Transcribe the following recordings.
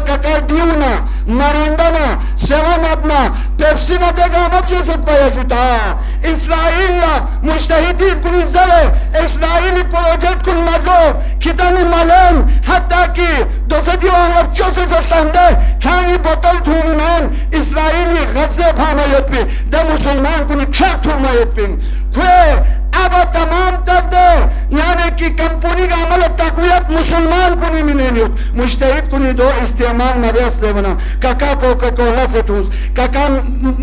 kakal diuna marandana seven adna pepsi na degamat yesut payajuta Israila mujtahidin kun izale Israili project kun mazo kitani malen hatta ki dosadi onlar chose zastande kani botol thunan Israili ghaze phamayet bi de musulman kun chak thumayet bin kwe अब तमाम तक दे यानी कि company का अमल तकवीत मुसलमान को नहीं मिलेंगे मुश्तहिद को नहीं दो इस्तेमाल मरेस से बना काका कोका-कोला से ठूस काका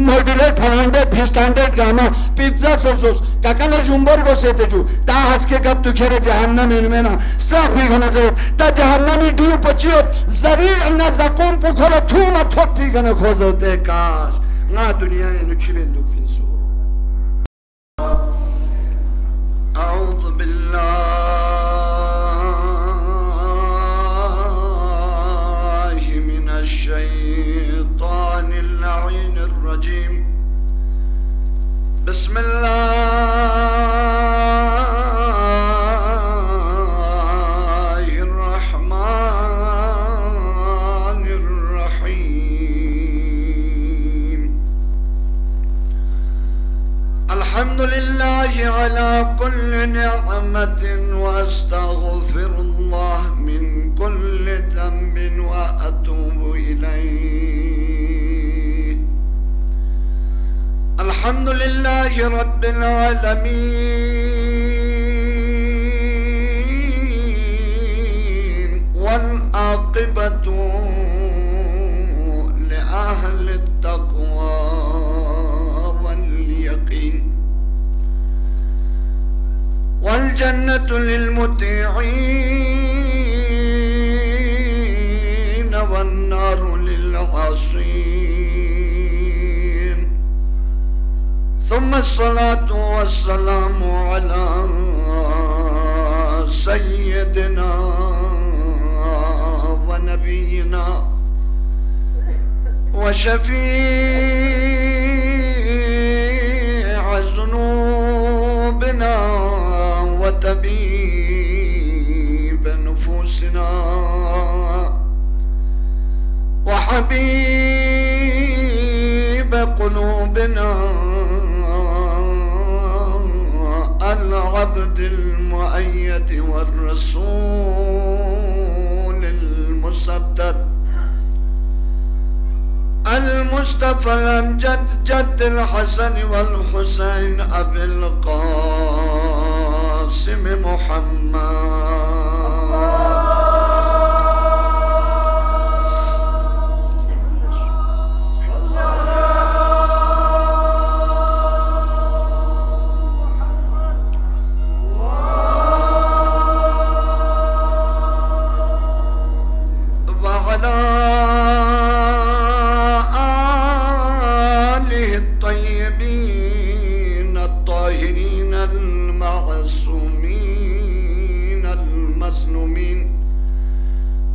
मॉड्यूलर फलांडे फिस्टांडेड गाना पिज्जा सॉस काका ने जुम्बर को से तेजू ता हंस के कब तू खेरे जहन्नम में ना सब भी घना से ता जहन्नमी ड्यू पचियो जरी न जकूम पुखोला थू न थोटी घना खोजते काश ना दुनिया ने नुचिलेंदु फिंसो أعوذ بالله من الشيطان اللعين الرجيم بسم الله الرحمن الرحيم الحمد لله على كل نعمة وأستغفر الله من كل ذنب وأتوب إليه الحمد لله رب العالمين والعاقبة لأهل التقوى واليقين والجنة للمطيعين والنار للعاصين ثم الصلاة والسلام على سيدنا ونبينا وشفيع ذنوبنا وطبيب نفوسنا وحبيب قلوبنا العبد المؤيد والرسول المسدد المصطفى الأمجد جد الحسن والحسين أبي القاسم محمد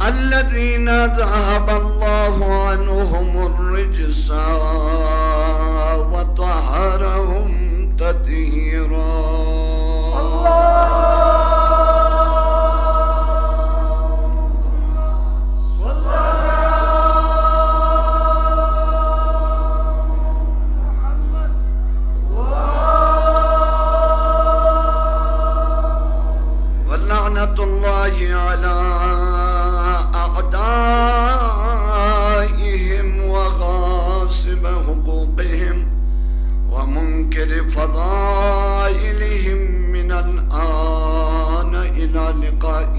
الذين ذهب الله عنهم الرجس وطهرهم تطهيرا ولعنة الله على أعدائهم وغاصب حقوقهم ومنكر فضائلهم من الآن إلى لقاء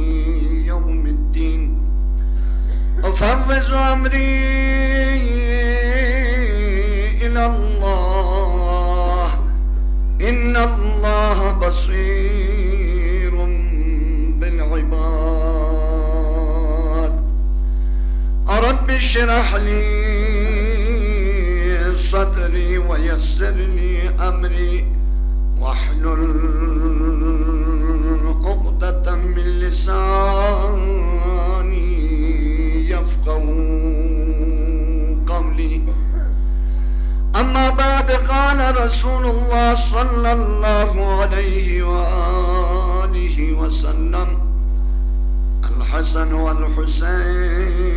يوم الدين أفوض أمري إلى الله إن الله بصير بالعباد رب اشرح لي صدري ويسر لي أمري واحلل عقدة من لساني يفقه قولي أما بعد قال رسول الله صلى الله عليه وآله وسلم الحسن والحسين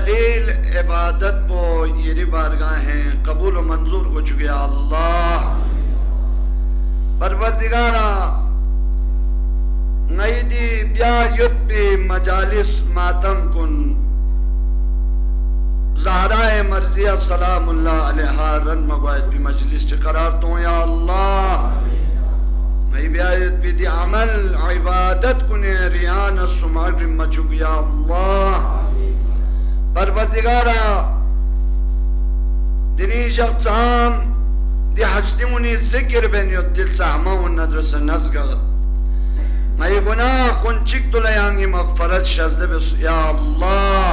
जलील इबादत को ये बारगाहें कबूल व मंजूर हो चुके अल्लाह। परवरदिगारा नई दी ब्या युद्ध मजालिस मातम कुन ज़हराए मर्जिया सलामुल्लाह अलैहा रन मवाद भी मजलिस करार तो या अल्लाह। नई ब्या युद्ध दी अमल इबादत कुने रियान सुमाग मचुक या अल्लाह। परवरदिगारा दिनी शख्साम दी हस्तिमुनी जिक्र बेन युद्ध दिल सहमाउन नदरस नज़गत नई गुनाह कुंचिक तुलयांगी मगफरत शज़द बिस या अल्लाह।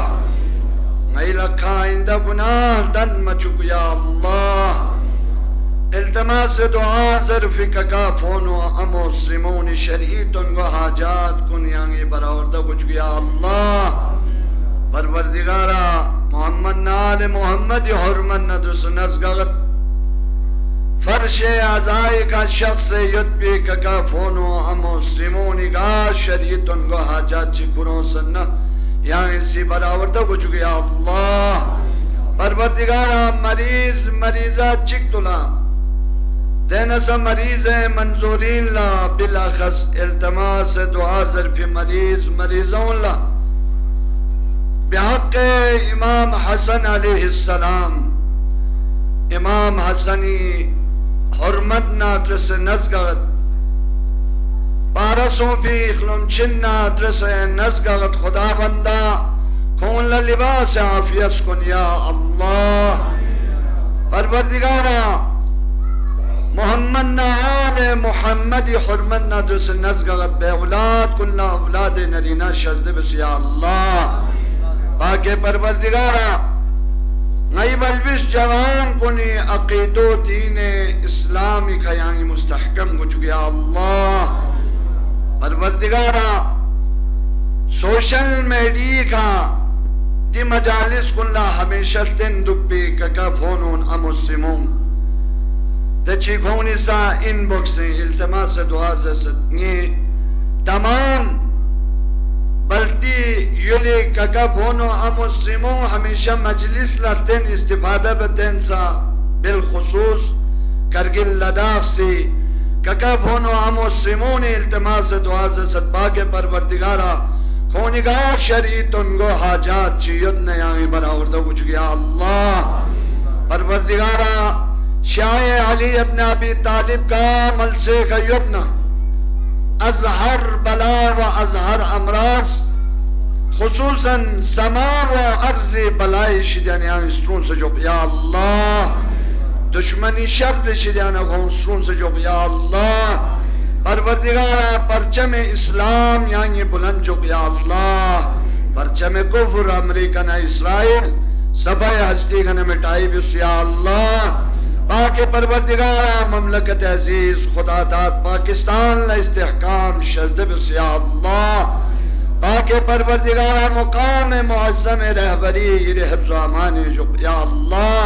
नई लखा आइंदा गुनाह दन मचुक या अल्लाह। इल्तमास दुआ ज़र्फ़ का फोनो अमो सिमोनी शरीतुन व हाजात कुन यांगी बरावरदा कुछ या अल्लाह। परवरदिगारा मोहम्मद नाल मोहम्मद हुरमत नदरस नज़गत फर्श आज़ाई का शख्स युद्ध का फोनो अमो सिमोनी का शरीतुन को हाजात चिकुरों सन्ना यहाँ इसी बराबर तो कुछ गया अल्लाह। परवरदिगारा मरीज मरीजा चिक तुला देना सा मरीज है मंजूरीन ला बिलाखस इल्तमास दुआ ज़र्फ़ मरीज मरीजों ला बिहक़ इमाम हसन अलैहिस्सलाम इमाम हसनी हुर्मत नादरस नज़गत पारसों भी इखलुमचिन नादरस नज़गत खुदा बंदा खून लिबास आफियत कुन या अल्लाह। परवरदिगारा मोहम्मद नाल मोहम्मद हुर्मत नादरस नज़गत बे औलाद कुल्ला औलाद नरीना शज़द बिस या अल्लाह। बाके परवरदिगारा नई बलबिश जवान कुनी अकीदो दीन इस्लामी खयांगी मुस्तहकम कुछ गया अल्लाह। परवरदिगारा सोशल मीडिया का दी मजालिस कुल्ला हमेशा दिन दुब्बी का फोन अमुस्लिमों दची खोनी सा इनबॉक्स इल्तमास दुआ से तमाम बल्कि युले का फोनो अमुस्लिमों हमेशा मजलिस लड़तें इस्तिफादा बतें सा बिलखुसूस करगिल लद्दाख से का फोनो अमुस्लिमों ने इल्तमास दुआ से सदबा के परवरदिगारा खोनिगा शरीत उनको हाजात चीयत ने यहाँ बराबर तो कुछ गया अल्लाह। परवरदिगारा शाये अली इब्न अबी तालिब का अमल से कयुबना अज़हर बला व अज़हर अमराज खुसूसन समा व अर्ज़ बलाई शिजानिया स्ट्रून से जो या अल्लाह। दुश्मनी शब्द शिजाना को स्ट्रून से जो या अल्लाह। परवरदिगारा परचम इस्लाम यहाँ ये बुलंद जो या अल्लाह। परचम कुफ्र अमेरिका न इसराइल सबाए हस्ती का न मिटाई बिस या अल्लाह। बाकी परवरदिगारा ममलकत अजीज खुदा दाद पाकिस्तान ला इस्तेहकाम शज़द बिस या अल्लाह। बाकी परवरदिगारा मुकाम मुअज़्ज़म रहबरी हिफ्ज़ व अमान जो या अल्लाह।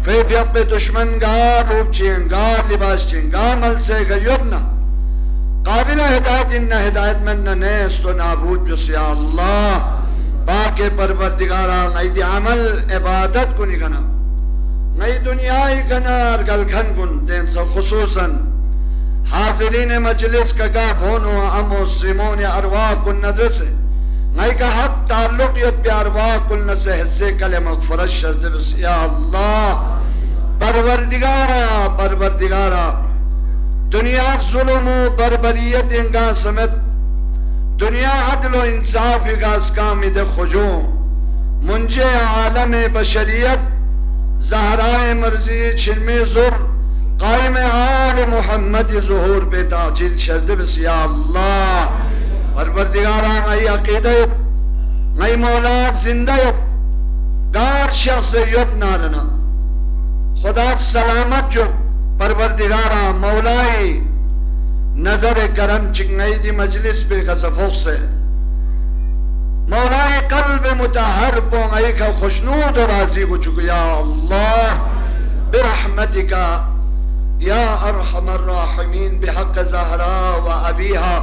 फिर पे दुश्मन गार रूप चेंगार लिबास चेंगार मल से गयुबना काबिल हिदायत इन हिदायत में नेस तो नाबूद बिस या अल्लाह। बाकी परवरदिगारा नई दी अमल इबादत को निकना नई दुनियाई कनार गलखन गुन देन से खुसूसन हाज़िरीन मजलिस का फोनो अमो सिमोन अरवाह कुन नजर से नई का हक ताल्लुक ये प्यारवाह कुल से हिस्से कले मगफरत शज़द बिस या अल्लाह। परवरदिगारा परवरदिगारा दुनिया जुल्म बर्बरियत इनका समेत दुनिया अदल इंसाफ का कामिद खुजू मुंजे आलम बशरियत ज़हराए मर्जी छिलमे ज़ुर कायम आल मोहम्मद ज़ुहूर पे ताजिल शज़द बिस या अल्लाह। परवरदिगारा नई अक़ीदत नई मौलाद जिंदा गार शख्स युब नारना खुदा सलामत जो परवरदिगारा मौलाई नजर करम चिकनई दी मजलिस पे कसफोक से मौलाए कल्ब मुतहर पोंगई का खुशनूद और राजी को चुक या अल्लाह बिरहमतिका या अरहमर राहिमीन बिहक़ ज़हरा व अबीहा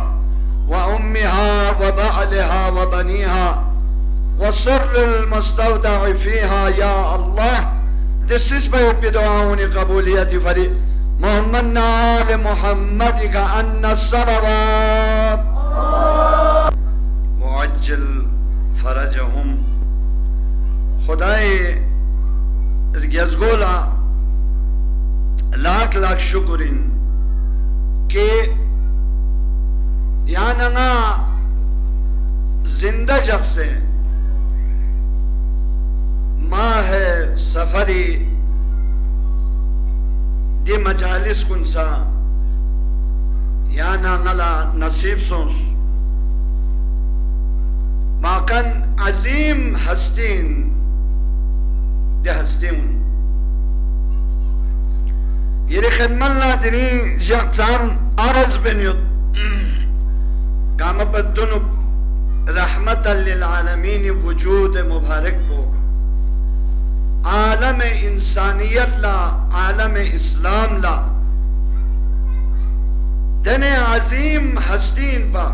व उम्मिहा व बअलहा व बनीहा وسر المستودع فيها يا الله. This is by بدعاء قبولية فريق محمد آل محمد كأن الصلوات وعجل فرجهم. خدای رگزگولا लाख लाख शुक्रिन कि यानंगा जिंदा जख्स से माँ है सफरी दे मजालिस कुंसा यानंगला नसीब सोंस माकन अजीम हस्तीन दे हस्तीन यदि खदमत नादरी जख्सान अर्ज बनियोत काम बदनुक रहमत लिल आलमीन वजूद मुबारक को आलम इंसानियत ला आलम इस्लाम ला दने अजीम हस्तीन पा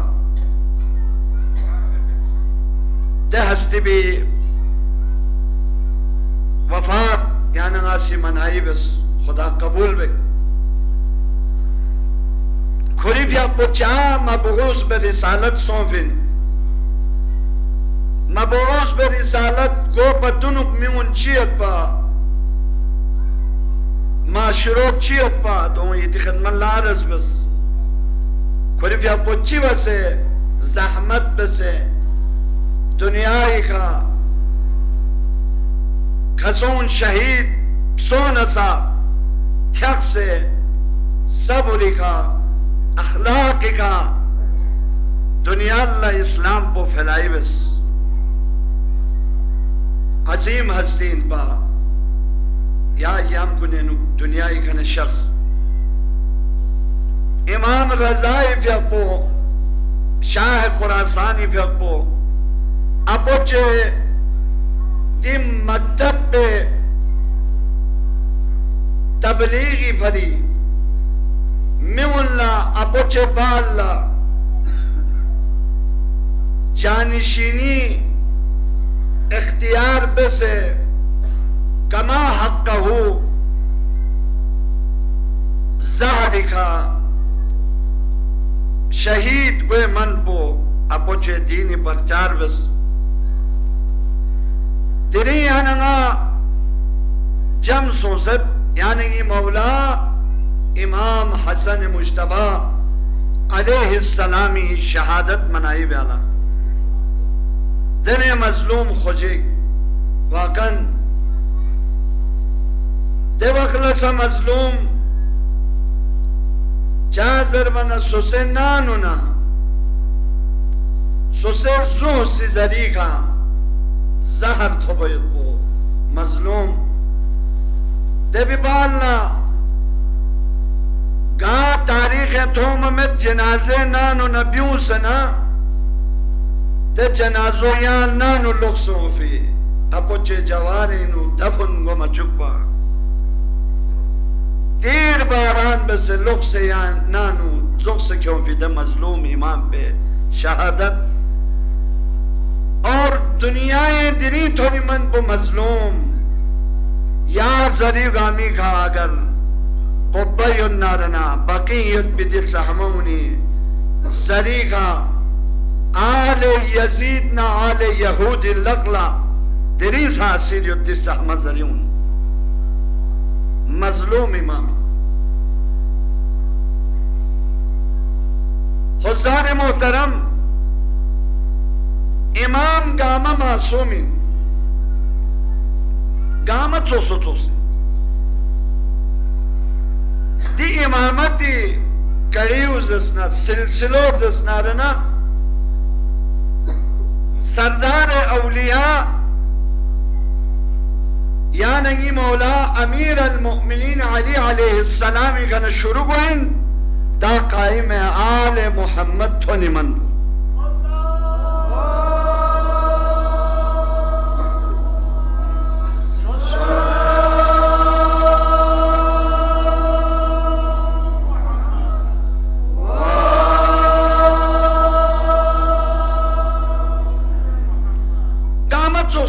दे हस्ती भी वफात यानी आसी मनाई बस खुदा कबूल बे खुरीब या पुचा मबूस बे रिसालत सोफिन मबूस बे रिसालत को बदुनुक में चियत पा माशरो चियत पा तो ये खदमत लारस बस खुरीब या पुची बसे जहमत बसे दुनिया का खसोन शहीद सोन सा थक से सबरी का अखलाक का दुनिया अल्लाह इस्लाम को फैलाई बस अजीम हस्तीन पा या याम कुने दुनिया का शख्स इमाम रज़ाई फ्यापो शाह खुरासानी फ्यापो अपोचे दिम मकतब पे तबलीगी फरी मिमुल्ला अपोचे बाल्ला जानशीनी इख्तियार बसे कमा हक हो ज़ाहरिका शहीद गोए मन पो अपोचे दीनी प्रचार बस तेरी यानंगा जम सोसत यानी कि मौला इमाम हसन मुश्तबा अलैहिस्सलामी शहादत मनाई वाला दने मजलूम खोजे वाकन देवखलसा मजलूम चाजर बना सुसे नानुना सुसे जू सी जरीगा जहर थोबयत को मजलूम देवी बालना गा तारीख थोम में जनाजे नानो नबियों सना ते जनाजो या नानो लोग सोफी अपोचे जवारे नु दफन गो मचुपा तीर बारान बसे लोग से या नानो जोक से क्यों भी दे मजलूम इमाम पे शहादत और दुनियाए दिनी थोड़ी मन को मजलूम या जरी गामी का अगर पब्बयुन नारना बकीयत बिदिल सहमौनी जरी का आले यजीद ना आले यहूद लकला तेरी सासिर युद्ध सहमत जरियून मजलूम इमाम हुज़ार मोहतरम इमाम गामा मासूमिन गामा चोसो चोसे दी इमामती कड़ीव जसना सिलसिलो जसना रना सरदार औलिया या नगी मौला अमीर अल-मुअमिनीन अली अलैहिस्सलाम का शुरू गोइन ता कायम आले मोहम्मद तो निमन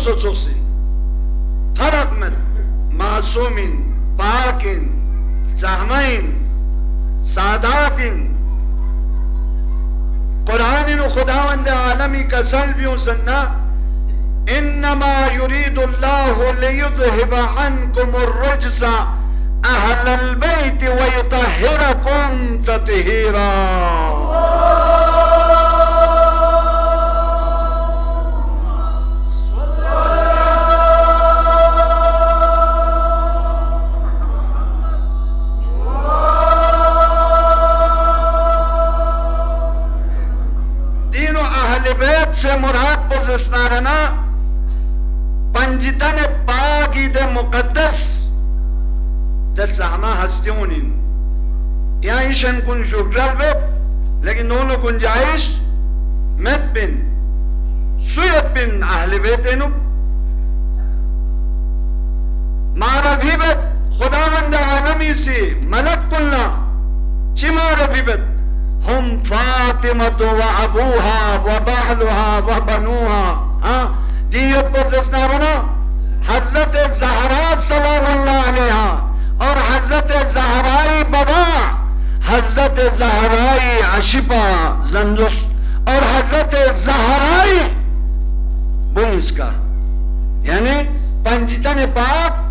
चोसी फरक में मासूमिन पाकिन सहमैन सादातिन कुरान खुदावंद आलमी का सल्बियों सन्ना इन्नमा युरीदुल्लाहु लियुज़हिब अन्कुमुर रज्सा अहलल बैत व युतहिरकुम तत्हीरा। से मुराद पुज़स्नारना पंजितन पाकी दे मुकद्दस दल सहमा हस्तियों या ईशन कुन शुक्र लेकिन दोनों गुंजाइश मत बिन सुयत बिन अहले बेतेनु मारा भीबत खुदावंद आलमी से मलक कुल्ला चिमारा भीबत हम फातिमतु व अबूहा व बहलुहा व बनुहा। हाँ दियत पर जस्नारना हजरत ज़हरा सलामुल्लाह अलैहा और हजरत ज़हराई बाबा हजरत ज़हराई आशिफा जंजुस और हजरत ज़हराई बुनिस का यानी पंजितन पाक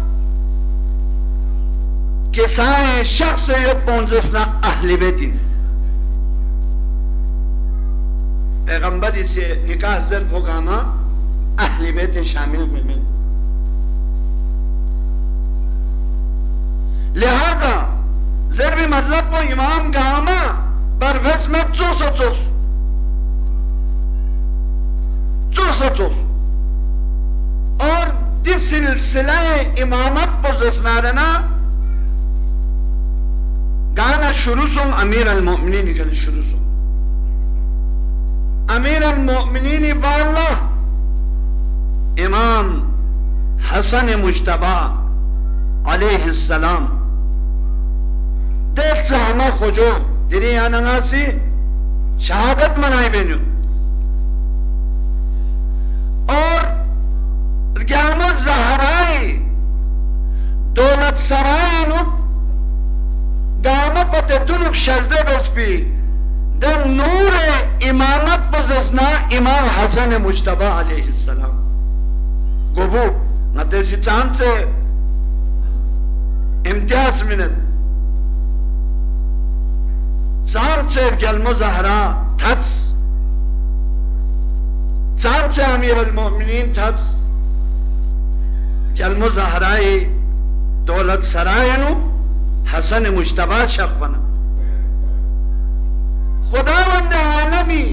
के साए शख्स ये पहुंचना अहले बेती पैगंबर इसे निकाह ज़र्फ होगा ना अहले बैत शामिल में लिहाजा ज़र्फ मतलब को इमाम गामा बरवस में चोस और जिस सिलसिला इमामत पोज़स्नारना गाना शुरू सो अमीर अल-मोमिनीन निकल शुरू सो अमीर अल-मोमिनीन वाला इमाम हसन मुज्तबा अलैहिस्सलाम देख से हमा खोजो दिनी आनंगासी शहादत मनाई बेनु और ग्यामो ज़हराई दौलत सराई नु गामा पते दुनुक शजदे बस्पी दम नूर इमामत पोज़स्ना इमाम हसन मुज्तबा अलैहिस्सलाम गोबू नतेसी चांद से इम्तियाज मिनत चांद से गलमो ज़हरा थत्स चांद से अमीर अल-मोमिनीन थत्स गलमो ज़हराई दौलत सरायनु हसन मुज्तबा शक बना खुदावंद आलमी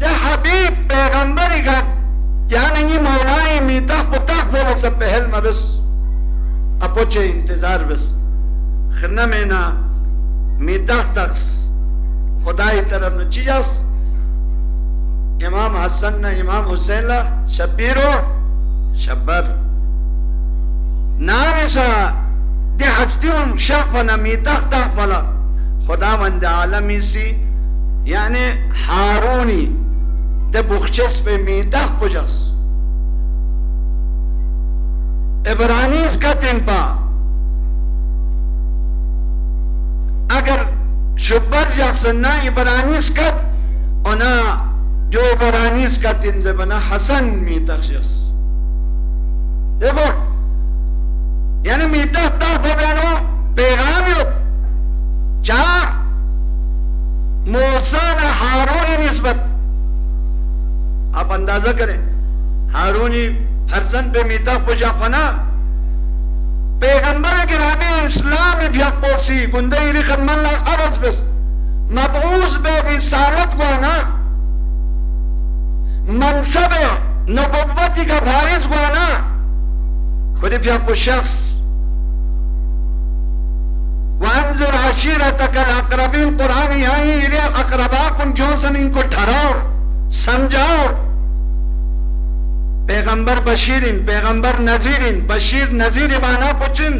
दे हबीब पैगंबरी का क्या नहीं मौलाई मीता पुता बोले सब पहल मबस अपोचे इंतजार बस खन्ना में ना मीता तक खुदाई तरफ न चीज़ इमाम हसन ना इमाम हुसैन ला शबीरो शब्बर नाम ऐसा दे हस्तियों शक बना मीता तक वाला खुदावंद आलमी सी यानी हारूनी दे बुख्चस पे मीता पुजस इब्रानीस का तिंपा अगर शुबर जसना इब्रानीस का ओना जो इब्रानीस का तिन से बना हसन मीता जस देखो यानी मीता ता बनो पैगाम यो चा मूसा न हारून निस्बत आप अंदाजा करें हारूनी फरजन पे मीता पुजा फना पैगंबर गिरामी इस्लाम भियापोसी गुंदई रिखमल्ला अरज बस मबऊस बे रिसालत गुआना मनसब नबुव्वती का भारिस गुआना खुद भियापो शख्स वंज़ुर अशीरतक अल-अक़रबीन कुरान यहीं इरे अक़रबा कुन जोसन इनको ठहराओ समझाओ पैगंबर बशीरिन पैगंबर नजीरिन बशीर नजीर माना पुचिन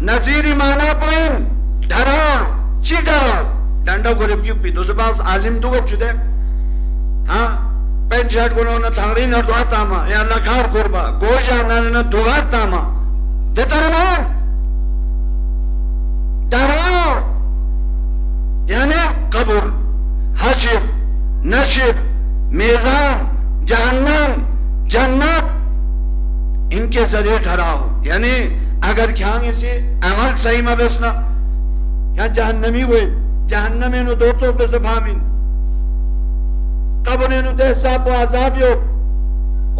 नजीर माना पुइन ठहराओ चिटाओ डंडा गुरिब की पीदो से बास आलिम दुआ चुदे हाँ पेंट शर्ट गुनो न थांगरी न दुआ तामा या लकार कुर्बा गोजा न दुआ तामा देतारना डराओ यानी कब्र हश्र नश्र मेज़ान जहन्नम जन्नत इनके जरिए ठहराओ यानी अगर क्या इसे अमल सही में बसना क्या जहन्नमी हुए जहन्नम नो 200 पे से भामिन कब्र नो दे साब अजाब यो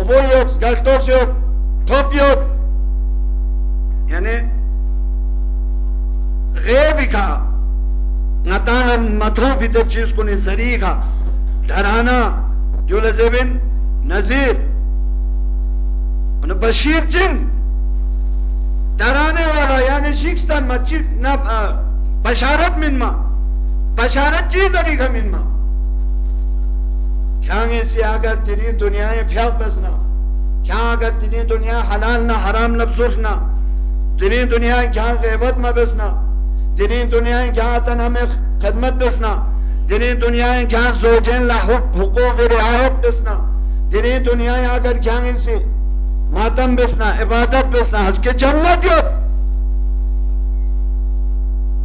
वो यो गल्टोस यो थोप यो यानी गैब का नतान मथो भी तो चीज को नहीं सरी का डराना जो लज़ेबिन नज़ीर बशीर जिन डराने वाला यानी शिक्स्तन मस्जिद न बशारत मिनमा बशारत चीज अभी मिनमा क्या से अगर तेरी दुनिया फ्याल बसना क्या अगर तेरी दुनिया हलाल ना हराम लफ्ज़ ना तेरी दुनिया क्या गैबत में बसना तेरी दुनिया क्या तना में खदमत बसना तेरी दुनिया क्या ज़ौजैन ला हुकूक रियायत बसना तेरी दुनिया अगर क्या से मातम बसना इबादत बसना हज के जन्नत यो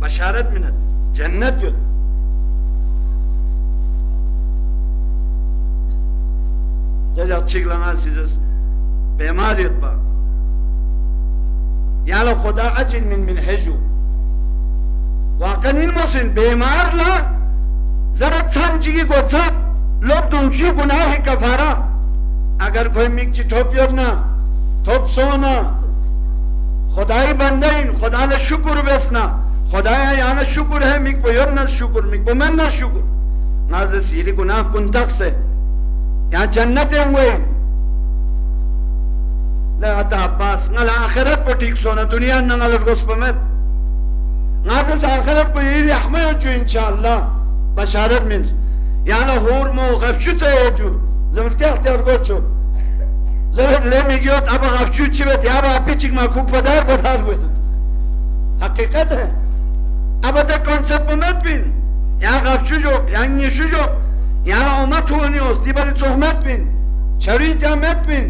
बशारत मिनत जन्नत यो जज अच्छी लगा सीजस बीमार यो पा यालो खुदा अजिन min हेजू वाकन इन मोसिन बीमार ला जरा समझी गोचा लोग तुमची गुनाह है कफारा अगर कोई मिक्ची ठोप योग ना थोप सोना खुदाई बंदाइन खुदा ने शुक्र बेसना खुदाया याना शुक्र है मिक को योग ना शुक्र मिक को मन ना शुक्र नाज़ सीरी गुनाह कुंतक से यहाँ जन्नत है हुए लगा अब्बास नला आखिरत पर ठीक सोना दुनिया नंगल गोस्प में नाज़ आखिरत पर ये रहमे हो जो इंशाअल्लाह बशारत मीन्स याना हूर मो गफ्शुत है जो ज़मस्ते अख्तियार को चो ज़रूर ले मिगियोत अब गफ्शुत चिवत यार आपी चिक माकू पदार हुए हकीकत है अब अदे कॉन्सेप्ट मत बिन यहाँ गफ्शुत जो यहाँ निशु जो यहाँ उम्मत हुआ नहीं होती बड़ी सोहमत बिन शरीर जामत बिन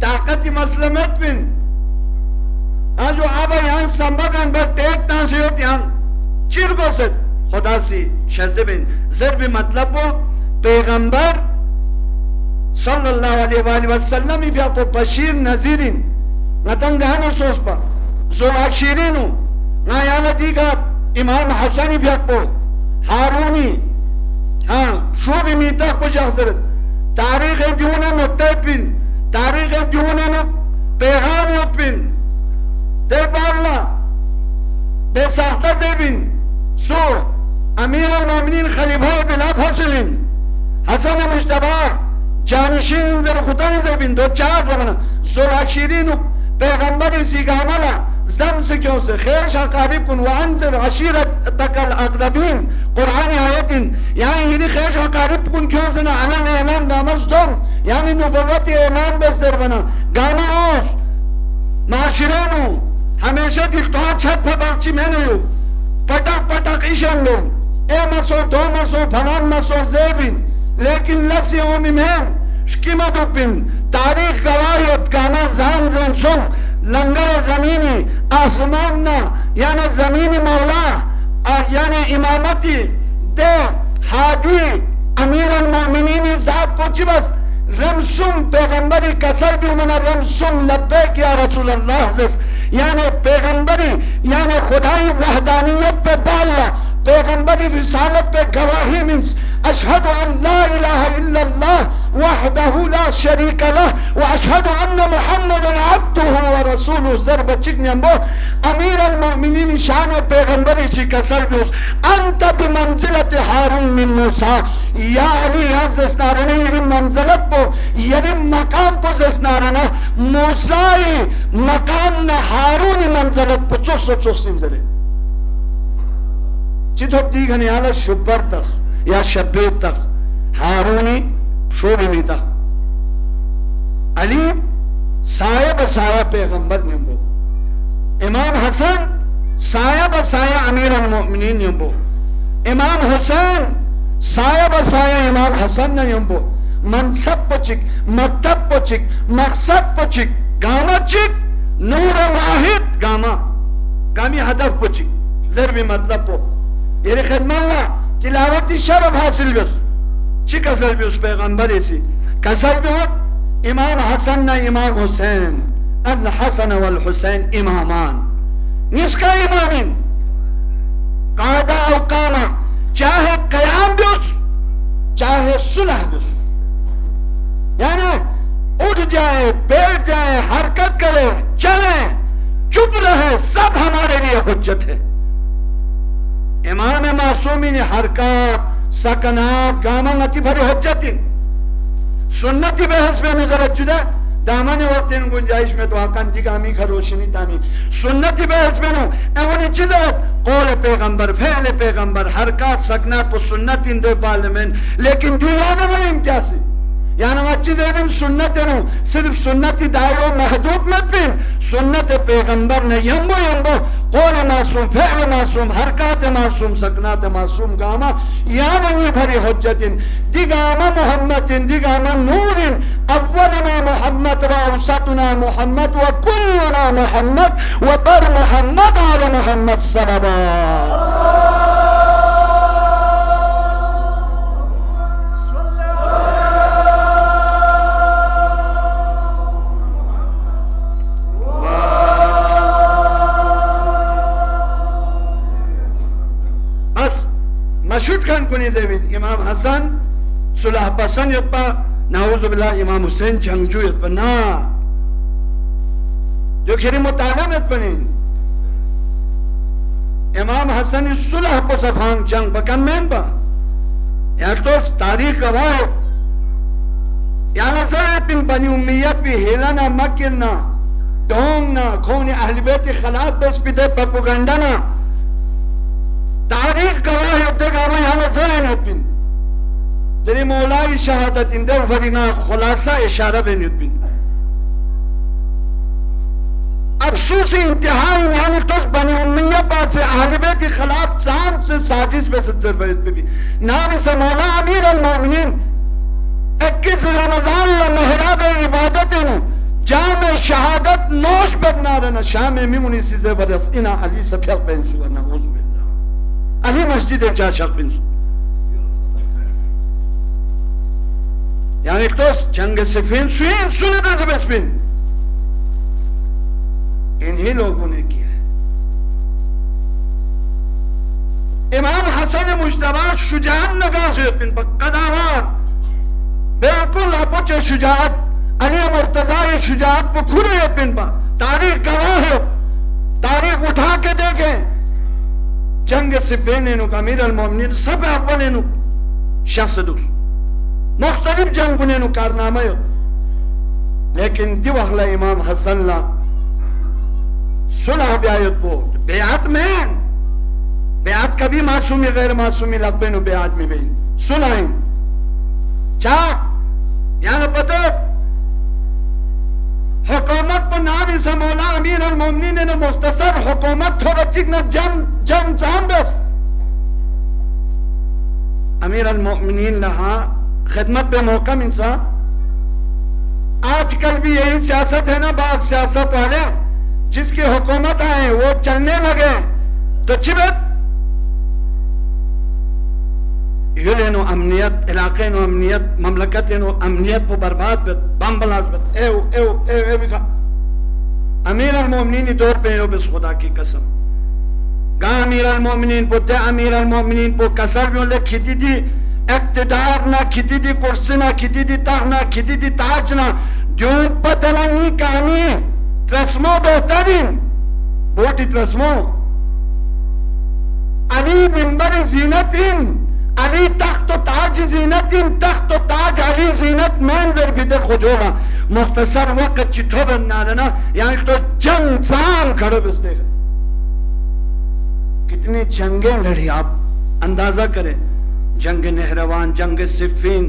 ताकत मसले मत बिन हाँ जो अब यहाँ संबंध पर टेक तांसे होती यहाँ चिरगो से खुदा सी शज़्ज़े बिन ज़र्ब मतलब वो पैगंबर सल्लल्लाहु अलैहि वसल्लम ही आपको बशीर नज़ीरिन नतंगानो सोचपा ज़ुलाशिरिनु ना याना दिगा इमाम हसन भी आपको हारूनी हाँ शोभी मीता को जाज़रत तारीख़ जूना मुत्तबिन तारीख़ जूना न पैगाम उपिन देवाला बेसाख्ता ज़ेबिन सो अमीर al-मोमिनीन खलीफा बिला फसलिन हसन मुश्तबा जानशीन जर खुदा ज़ेबिन दो चार ज़माना ज़ुलाशिरिनु पैगंबर सिगामला जम से क्यों से खैर शाकारिब कुन वांज़र अशीरत तकल अक़रबीन कुरान आयतिन यहाँ ये खैर शाकारिब कुन क्यों से ना अलग ऐलान नामस दो यानी नबुव्वत ऐलान बसर बना गाना ओस माशिरानु हमेशा दिखता छत पर बच्ची मैंने यो पटक पटक ईशान लो ए मसो दो मसो फलान मसो ज़ेबिन लेकिन लसी ओमी में शकीमत उपिन तारीख गवाहियत गाना जान जान सुन लंगर ज़मीनी आसमान ना यानी ज़मीनी मौला और यानी इमामती दे हादी अमीर al-मोमिनीन ज़ात को चिबस रमसुम पैगंबरी कसर भी मना रमसुम लब्बैक या रसूल अल्लाह यानी पैगंबरी यानी खुदाई वहदानियत पे बाला पैगंबरी रिसालत पे गवाही मीन्स अशहदु अन ला इलाहा इल्लल्लाह वहदहु ला शरीका लह व अशहदु अन्न मुहम्मदन अब्दुहु व रसूलुहु ज़रब चिकन्यम्बो अमीर al-मोमिनीन शान पैगंबरी सी कसर भी अंत बिमंजिलत हारून मिन मूसा या अली ज़स्नारने ये मंजिलत पो ये मकाम पो ज़स्नारना मूसाई मकाम न हारून मंजिलत पो चोस सिंजरे चितो तीगने आला शुबर तक या शब्बेर तक हारूनी शोभिनी तक अली साया बसाया पैगंबर निम्बो इमाम हसन साया बसाया अमीर al-मोमिनीन निम्बो इमाम हुसैन साया बसाया इमाम हसन निम्बो मनसब पचिक, मकतब पचिक, मकसद पचिक, गामा चिक, नूर वाहिद गामा, गामी हदफ पचिक, ज़रबी मतलब पो, ये खदमल्ला तिलावती शरफ हासिल बस, चिक असल भी उस पैगंबर ऐसी, कसर भी हो, इमाम हसन ना इमाम हुसैन, अल हसन वल हुसैन इमामान, निस्का इमामिन, कादा औकामा, चाहे कयाम भी उस, चाहे सुलह भी उस, यानी उठ जाए, बैठ जाए, हरकत करे, चले, चुप रहे, सब हमारे लिए हुज्जत है। इमाम मासूमी ने हरकत, सकनात, गामंगती भरी हुज्जतिन, सुन्नती बहस में नजर जुदा, दामन वक्त इन गुंजाइश में तो आकान दिगामी खरोशनी तामी, सुन्नती बहस में नो, एवनी चीज़ कौल पैगंबर, फ़ेल पैगंबर, हरकत, सकनात पर सुन्नत इन दो पार्लिमेंट, लेकिन दीवाना में इम्तियाज़ है। यानी अच्छी देवन सुन्नत है नो, सिर्फ सुन्नती दायरों महदूद मत भी, सुन्नत पैगंबर ने यम्बो यम्बो, कौल मासूम, फ़ेल मासूम, हरकत मासूम, सकनात मासूम, गामा, यानी भरी हुज्जतिन, दिगामा मोहम्मदिन, दिगामा नूरिन, अव्वलना मोहम्मद व औसतुना मोहम्मद व कुल्लुना मोहम्मद व पर मोहम्मद आल मोहम्मद सल्लल्लाहु मशहूर खान कुनी देवी इमाम हसन सुलह पसंद युत्पा नाउजुबिल्लाह इमाम हुसैन जंगजू युत्पा ना जो खिरी मुताला में युत्पनी इमाम हसन सुलह को सफांग जंग बकम में बा यार तो तारीख गवाह है यार सर पिन बनी उम्मीयत भी हेला ना मकिर ना डोंग ना खोने अहल बैत खिलाफ बस बिदे प्रोपेगेंडा ना तारीख गवाह युद्ध का मैं यहाँ से लेने पिन तेरी मौलाई शहादत इंदर फरीना खुलासा इशारा बन युद्ध अफसोसी इंतहाई यानी तो बनी उम्मीया पास से आहलबे के खिलाफ शाम से साजिश पे सज्जर बैत पे भी नाम से मौला अमीर अल-मोमिनीन 21 रमजान ला महराब इबादत नु जाम शहादत नोश बदना रहना शाम में मुनी से जबरदस्त इना अली सफिया बेन सुना उज़ अली मस्जिद चार शख्स यानी तो जंग सिफीन सुने था सब इसमें इन्हीं लोगों ने किया है। इमाम हसन मुश्तबा शुजाअत नगाज़ बिन कदावार बिल्कुल अपुच शुजाअत अली मुर्तज़ा शुजाअत को खुले बिन बा तारीख गवाह है तारीख उठा के देखें जंग सिफीन नु अमीर अल-मोमिनीन सब अव्वल नु शख्स दुस मुख्तलिफ जंग नु कारनामा यो लेकिन दिवहला इमाम हसन ला सुलह ब्यायत को बेआत में बेआत कभी मासूमी गैर मासूमी लब्बे नु बेआत में भी सुनाई चा यानी पता हुकूमत पर नाम इस मौला अमीर अल-मोमिनीन ने मुख्तसर हुकूमत थोड़ा चिकना जम बस अमीर अल-मोमिनीन लहा खिदमत पे मौका इंसान आजकल भी यही सियासत है ना बात सियासत वाले जिसकी हुकूमत आए वो चलने लगे तो चिबत ये नो अमनियत इलाके नो अमनियत ममलकत नो अमनियत को बर्बाद पे बम बलास पे ए बिखा अमीर अल-मोमिनीन दौर पे हो बस खुदा की कसम गा अमीर अल-मोमिनीन पुते अमीर अल-मोमिनीन को कसर भी ले खिती थी इक्तिदार ना खिती थी कुर्सी ना खिती थी ताज ना खिती थी ताज ना जो पतलानी कहानी ट्रस्मो बेहतरीन बोटी ट्रस्मो अली मिंबर जीनतिन अली तख्त ताज जीनतिन तख्त ताज अली जीनत मंजर बिदर खुजोगा मुख्तसर वक्त चिट्ठो बनना ना यानी तो जंग जान खड़े बस देगा कितनी जंगें लड़ी आप अंदाजा करें जंग नहरवान जंग सिफीन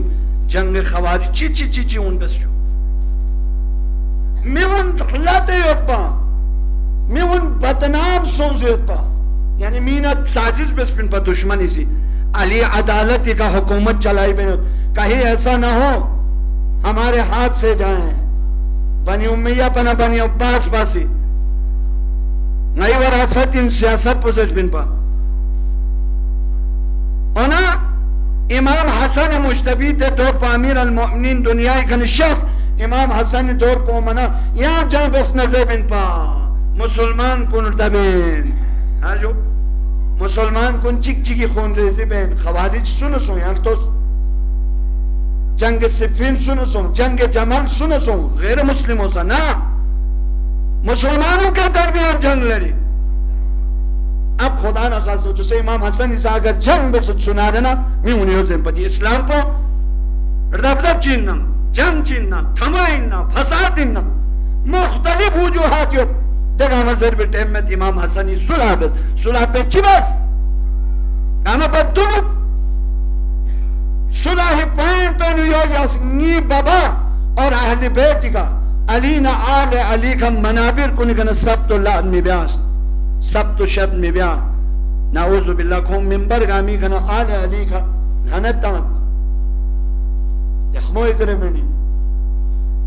जंग खवारी ची उन बस मिवन खलाते योपा मिवन बदनाम सोच योपा यानी मीनत साजिश बस पिन पर दुश्मनी सी अली अदालत का हुकूमत चलाई बनो कहीं ऐसा ना हो हमारे हाथ से जाएं। बनी उम्मिया पना बनी अब्बास पासी नई वरासत इन सियासत पुसज बिन पा ओना इमाम हसन मुश्तबी ते दौर पा अमीर अल मोमिनीन दुनिया का शख्स इमाम हसन दौर को मना यहाँ जा बस नजर बिन पा मुसलमान कुन तबीन हाजो मुसलमान कुन चिक चिकी खून रेजी बेन खवारिज सुनो सो यार तो जंग सिफिन सुनो सो जंग जमल सुनो सो गैर मुस्लिमों सा ना मुसलमानों के दरमियान जंग लड़ी। अब खुदा ना खास जैसे इमाम हसन इसा अगर जंग बस सुना देना मैं उन्हें जिम्पति इस्लाम को रब्ज़ब चिन्नम जंग चिन्ना थमाइन्ना फसादिन्ना मुख्तलिफ वजूहात यो देखा मजर पे टाइम में इमाम हसन सुलह पे चिबस काना पर दुनु सुलह पॉइंट तो नी बाबा और अहले बैत का अली ना आले अली का मनाबिर को निकना सब तो लाद में ब्यास सब तो शब्द में ब्याह नाउज़ु बिल्लाह को मिंबर गामी कना आले अली का लनता यखमोय करे मनी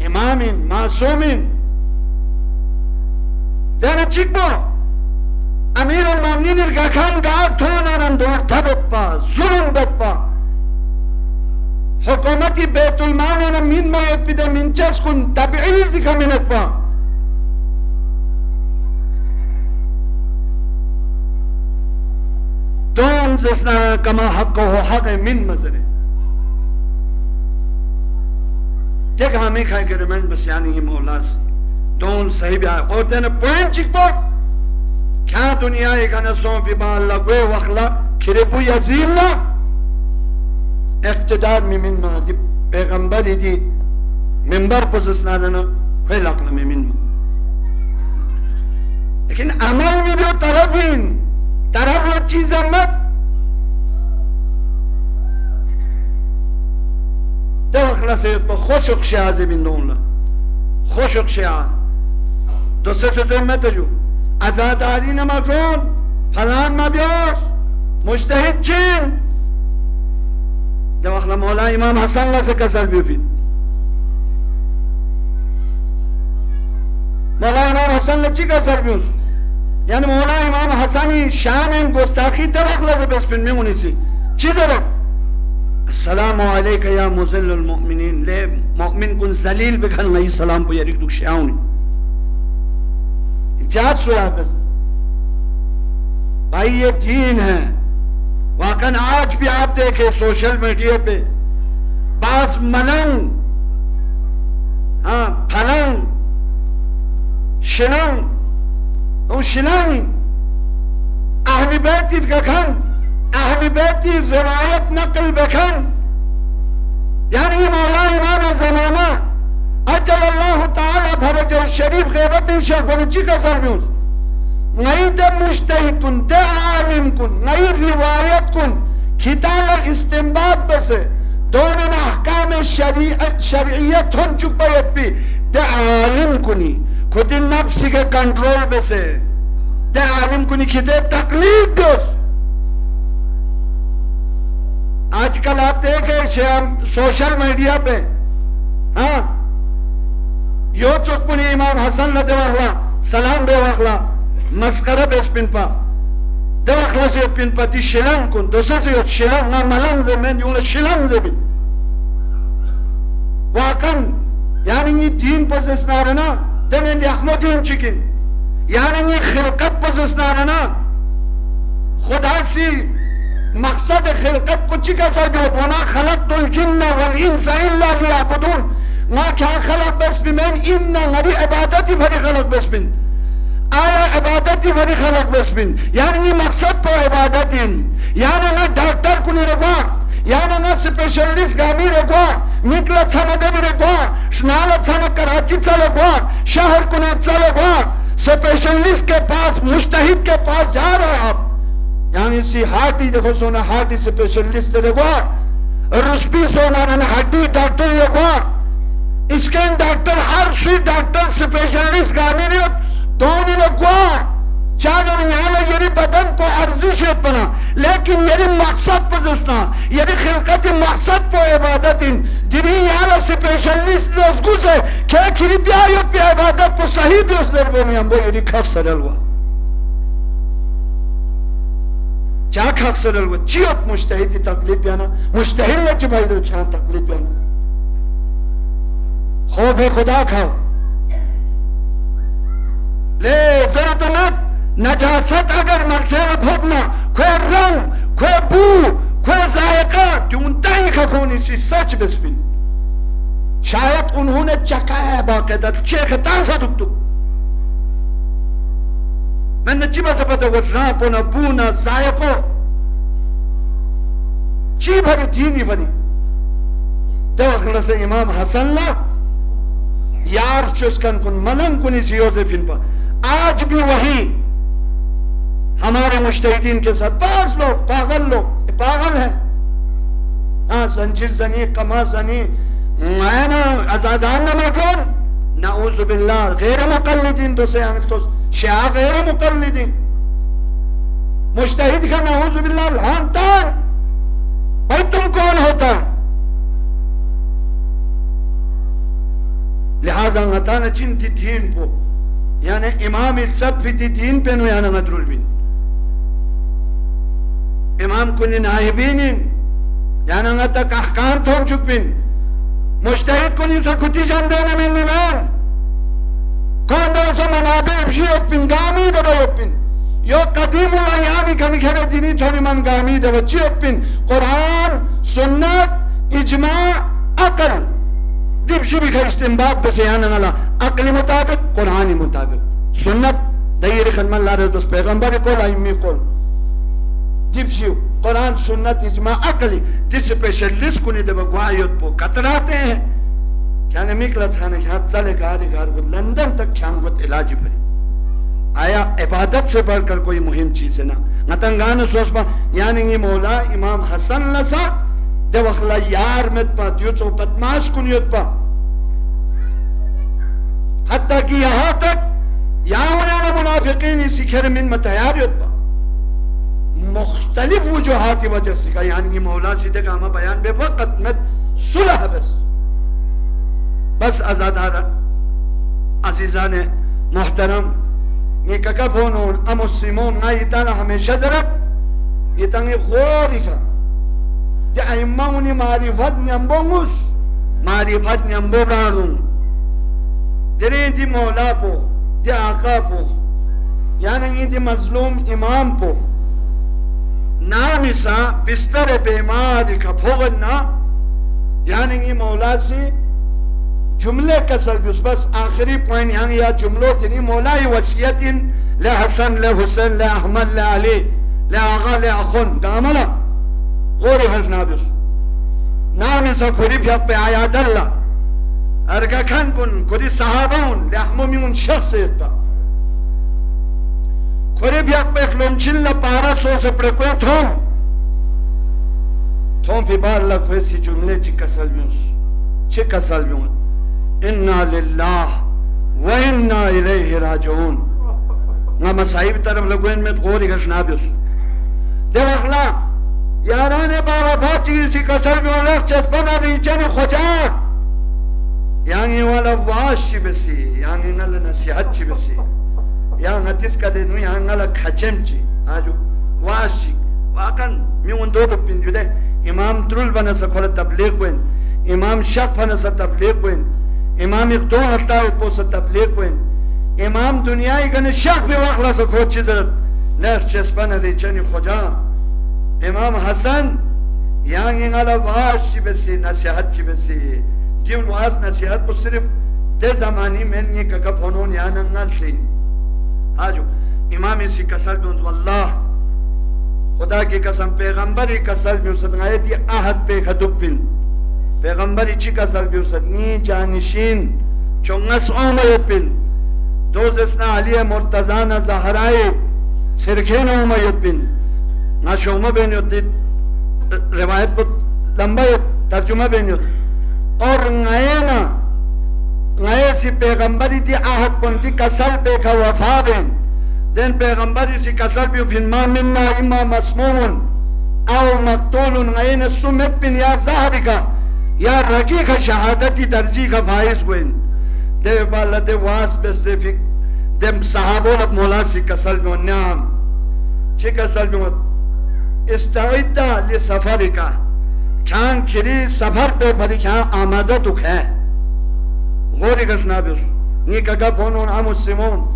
इमामिन मासूमिन देना चिकबो अमीर अल मोमिनीन का खान का थोनारन दो थबप्पा जुल्म बप्पा हुकूमती बैतुल माल ना मिन में यपिदा मिनचस कुन तबईज का मिनतपा दोन जसना कमा हक हो हक मिन मजरे देख हमें खाए के रमन बस यानी ये मौलास दोन सही भी और तेने पॉइंट चिकबो क्या दुनिया एक अनसों पे बाल लगवे वखला खिरेबु यजीला इख्तिदार में मिन मा दी पैगंबर दी मिंबर पोजिशना ना फेल अकल में मिन लेकिन अमल में जो तरफ वो चीज मत तो अखला से तो खुशक शाज़ बिन दोनला खुशक शाज़ दूसरे से ज़िम्मत जो आज़ादारी न मफ़ून फलान मब्यास मुज्तहिद चीन जब अखला मौला इमाम हसन ला से कसर भी फिर मौला इमाम हसन ला ची कसर भी उस यानी मौला इमाम हसनी शान इन गुस्ताखी तरफ ला से बस फिर में उन्हीं से ची तरफ अस्सलामु अलैका या मुज़िल्लुल मोमिनीन ले मोमिन कुन जलील बिखल नहीं सलाम को यारी दुख शाउनी इजाज़ सुना बस भाई ये दीन है वाकन आज भी आप देखे सोशल मीडिया पे बास मलंग हाँ फलंग शिलंग तो शिलंग अहली बैत का खन अहली बैत रिवायत नकल बखन यानी मौला इमाम ज़माना अजल्लाहु ताला फरजहु शरीफ ग़ैबत शरफ़ुची का सरब्यूस नई दे मुज्तहिद कुन दे आलिम कुन नई रिवायत कुन खिताल इस्तिंबात बसे दोनों अहकाम शरीयत हुन चुपयत भी दे आलिम कुनी खुद नफ्स के कंट्रोल बसे दे आलिम कुनी खिदे तकलीफ दोस्त आजकल आप देखे सोशल मीडिया पे हाँ यो चुकुनी इमाम हसन ल देवखला सलाम देवखला मस्करा बेस पिनपा देवखला से पिनपा दी शिलंग कुन दोसा से शिलंग ना मलंग से मैं यूं शिलंग से भी वाकन यानी ये दीन पोजिस ना रहना तेरे लिए अहमदीन चिकिन यानी ये खिलकत पोजिस ना रहना खुदा सी मकसद खिलकत कुछ का सा जो बना खलक़तुल जिन्ना वल इंसा इल्ला लियअबुदून ना क्या खलक बस बिन इन्ना नबी इबादत ही भरी खलक बस बिन आया इबादत ही भरी खलक बस बिन यानी ये मकसद तो इबादत इन यानी ना डॉक्टर कुनी रखवा यानी ना स्पेशलिस्ट गामी रखवा मिटला छाना देवी रखवा स्नाल छाना कराची चलवा शहर कुना चलवा स्पेशलिस्ट के पास मुज्तहिद के पास जा रहे हो आप यानी सी हार्टी देखो सोना हार्टी स्पेशलिस्ट देखो रुस्पी सोना ना हड्डी डॉक्टर देखो स्कैन डॉक्टर हर सी डॉक्टर स्पेशलिस्ट गाने ने दोनों लगवा चादर यहाँ ये बदन को अर्जिश बना लेकिन ये मकसद पजसना ये खिलकत मकसद को इबादत इन जिन्हें यहाँ स्पेशलिस्ट दोस्तों से क्या खिरिया इबादत को सही दोस्त में हम ये खास सरल हुआ क्या खास सरल हुआ चियत मुश्तहिद की तकलीफ याना मुश्तहिद न चिबाई दो क्या तकलीफ याना खौफ खुदा खाओ ले जरूरत नजासत अगर मकसद भोगना कोई रंग कोई बू कोई जायका क्यों ताई खखोनी सी सच बिस्मिल शायद उन्होंने चखा है बाकायदा चेखता सा दुख दुख मैंने चिबा से पता वो रापो ना बू ना जायको ची भरी दीनी बनी दवखला से इमाम हसन ला यार चुस्कन कुन मलंग कुनी सी योसेफिन पर आज भी वही हमारे मुश्तहिदीन के साथ बास लोग पागल है हाँ संजीर जनी कमर जनी मैंने आजादान नमजोन नाऊज़ु बिल्लाह गैर मुक़ल्लिदीन तो से तो शाह गैर मुक़ल्लिदीन मुश्तहिद का नाऊज़ु बिल्लाह लानतार भाई तुम कौन होता लिहाजा नता न चिंती दीन को यानी इमाम इज्जत भी दीन पे नो यानी मदरुल बिन इमाम कुनी नाहिबीन यानी नता कहकार थोम चुक बिन मुश्तहिद कुनी सकुती जान देने में निमान कौन दो से मनाबे भी बिन गामी दबा बिन यो कदीम यानी कभी खेले दीनी थोड़ी मन गामी दबा ची बिन कुरान सुन्नत इज्मा अकल दिवशी भी खा इस्तेमाल पे से यानी नला अकली मुताबिक कुरानी मुताबिक सुन्नत दयरे खन्मन ला रहे तो पैगंबर को लाइमी को दिवशी कुरान सुन्नत इज्मा अकली जिस स्पेशलिस्ट को नहीं दे बगवायत पो कतराते हैं क्या ने मिकला थाने हाथ चले गाड़ी वो लंदन तक ख्याम को इलाज भरी आया इबादत से बढ़कर कोई मुहिम चीज है ना नतंगान सोचपा यानी ये मौला इमाम हसन लसा जब अखला यार में पा दियो तो बदमाश कुनियत पा हत्ता कि यहाँ तक यहाँ उन्होंने मुनाफिकीन इसी खेर मिन में तैयार होता मुख्तलिफ वजूहात की वजह से का यानी मौला सीधे का हमें बयान बेवकत में सुलह बस आजादारा अजीजा ने मोहतरम ये ककब होनोन अमुस्लिमोन ना इतना हमेशा जरब ये तंगे खोरी का जा इमामुनी मारिफत न्यम्बोंगुस मारिफत न्यम्बोगारुं जरे दी मौला पो दी आका पो यानी दी मजलूम इमाम पो नामिसा बिस्तर बेमार का भोगना यानी ये मौला से जुमले कसल बस आखिरी पॉइंट यहाँ या जुमलों की नहीं मौला ही वसीयत इन ले हसन ले हुसैन ले अहमद ले अली ले आगा ले अखुन गामला गोरी हजना बिस नामिसा खुरी पे आया दल्ला अर्गा खान कुन खुरी सहाबाउन ले अहममिउन शख्सियत पा खुरी पे खलोंचिल ला पारा सो से प्रको थोम भी बार ला खुरी सी जुमले चिकसल बिउस इन्ना लिल्लाह व इन्ना इलैहि राजिऊन ना मसाइब तरफ लगोइन में गोरी घटना बिस देखला याराने बाबा बाची सी कसर में अलग चस्पना रीचन खोजा यांगी वाला वाश बसी यांगी नल नसीहत ची बसी yang atis kade nu yang ngala khachemchi aju washi wakan mi undo to pinjude imam trul bana sa khola tabligh wen imam shaq bana sa tabligh wen imam iqdon hasta po sa tabligh wen imam dunya igane shaq be wakhla sa khod chizarat las chespana de chani khoja imam hasan yang ngala washi besi nasihat chi besi jib was nasihat ko sirf de zamani men ye ka phonon yan ngal se आजो इमाम इसी कसर में वल्लाह खुदा की कसम पैगंबर ही कसर में उसने दी आहद पे खदुबिन पैगंबर इची कसर में उसने जानिशीन चौंगस उमयबिन दोजसना अली मुर्तजा न ज़हराए सिरखेन उमयबिन ना शोमा बेन युद्ध रिवायत को लंबा तर्जुमा बेन युद्ध और नए सी पैगंबरी थी आहद पंथी कसर पे का वफा Ben den Peygamberi si kasal bi fin ma minna imma masmumun aw maqtulun ngaina sumet bin ya zahrika ya raqika shahadati darji ka faiz goin de balade was specific dem sahabon mola si kasal bi naam chi kasal bi ista'idda li safarika kan kiri safar pe bari kan amada tuk hai gori kasnabir ni kaga fonon amussimon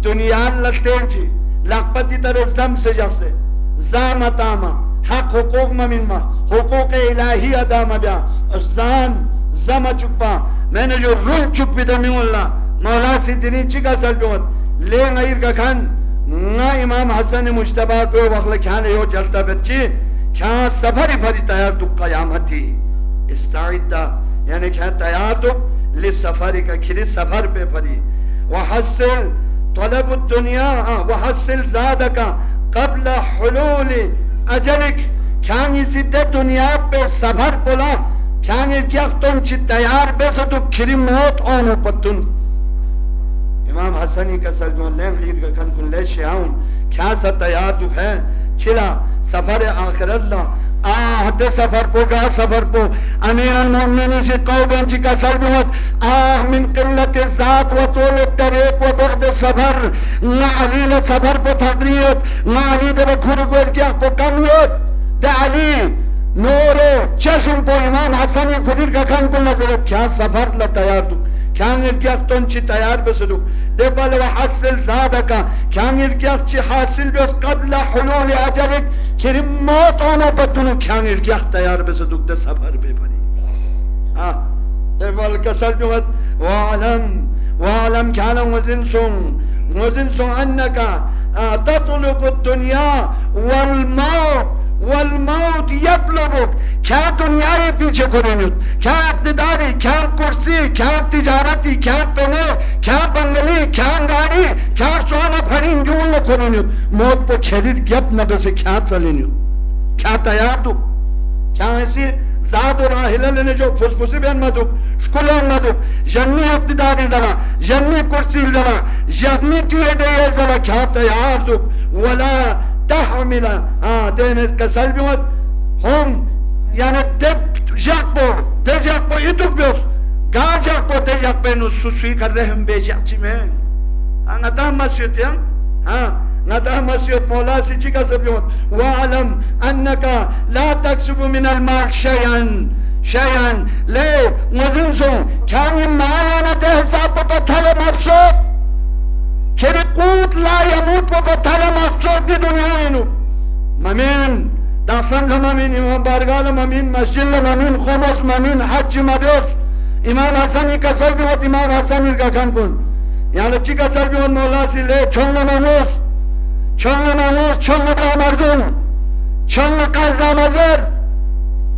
dünyanın lattenci lakpati tarezdam sejase zamatama hak hukuk maminma hukuk ilahi adama bia zan zama chukpa मैंने जो rule चुप भी दमीउल्ला मौला सिद्दीनी चिका सल्बियत ले ngayir ka khan nga imam hasan mujtaba ko waqla khan yo jalta bच्ची kya safari fari tayar tu qiyamati istaidda yani kya tayar tu li safari ka khiri safar pe fari wa hasil طلب الدنيا وحصل زادك قبل حلول أجلك كان يزيد الدنيا بسفر بلا كان يجيختون چي تيار بسدو كريم موت آنو پتن امام حسنی کا سلجون لین خیر کا کن کن لے شیعون کیا سا تیار دو ہے چلا سفر آخر اللہ دے سفر پو گا سفر پو امیر المؤمنین سے قوبین چی کا سلجون من قلت ذات و طول الطریق و بغد سفر نا علیل سفر پو تقریت نا علی دے بکھر گوئر کیا کو کمیت دے علی نورو چشم پو امام حسنی خودیر کا کن کن نظر کیا سفر لا تیار دو كان يرجعتون شي تيار بسدو دبل وحصل زادك كان يرجع شي حاصل بس قبل حلول اجلك كريم موت انا بدونو كان يرجع تيار بسدو ده سفر ببني دبل كسل جوت واعلم كان وزنسون انك تطلب الدنيا والموت يطلبك क्या दुनिया ये पीछे खोलेनुत क्या इक़्तिदारी क्या कुर्सी क्या तिजारती क्या पेने क्या बंगली क्या गाड़ी क्या सोना फरीन जून न खोलेनुत मौत पर खरीद गप न बसे क्या चलेनुत क्या तैयार तू क्या ऐसी ज़ात और आहिला लेने जो फुसफुसी बयान मधु स्कूलों मधु जन्नी इक़्तिदारी जरा जन्नी कुर्सी जरा जन्नी टीए जरा क्या तैयार तू वला तहमिला देने कसल भी मत हम yani de jakpo itubos gajakpo de jakpe no susui karrehim bejati men anata masyut ya nata masyut mola si chika sabyot wa alam annaka la taksubu min al mal shay'an le muzunso kani malana de hesab pathala maqsud kere qut la yamut pathala maqsud di dunya inu mamen داستان مامین امام بارگاه مامین مسجد مامین خمس مامین حج مدرس امام حسنی کا سر بھی ہوت امام حسنی کا کان کن یعنی چی کا سر بھی ہوت مولا سی لے چون ناموس چون مردم چون قضا مزر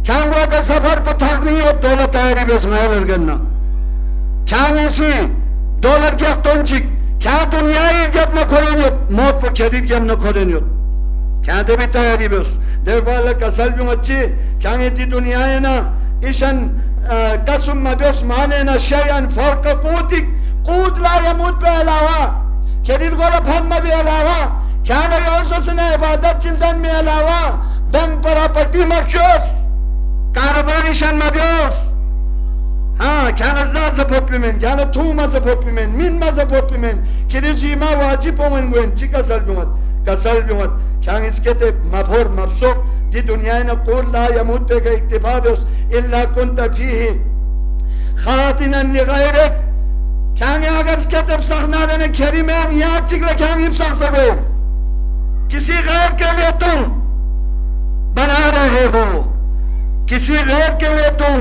کان وقت سفر پر تغنی و دولت تیاری بسمایل ارگنا کان ایسی دولت کی اختونچک کان دنیای جب نکھولنیت موت پر کھرید جب نکھولنیت کان دے بھی تیاری بس devale kasal bir maçı kaneti dünyayına işen kasum madus manena şeyen farkı kutik kut la yamut be alava kedir gola phamma be alava kana yososuna ibadet çilden mi alava ben parapati makşus karabar işen madus kana zazı poplumen kana tuğmazı poplumen minmazı poplumen kedir cima vacip olun gwen çıkasal bir mat kasal bir mat كان اسكت مفهور مبسوط دي دنيا نقول لا يموت بك اكتفادس إلا كنت فيه خاطنا لغيرك كان اگر اسكت بسخنا لنا كريمان ياتك لكان يبسخ سبو किसी गैर के लिए तुम बना रहे हो किसी गैर के लिए तुम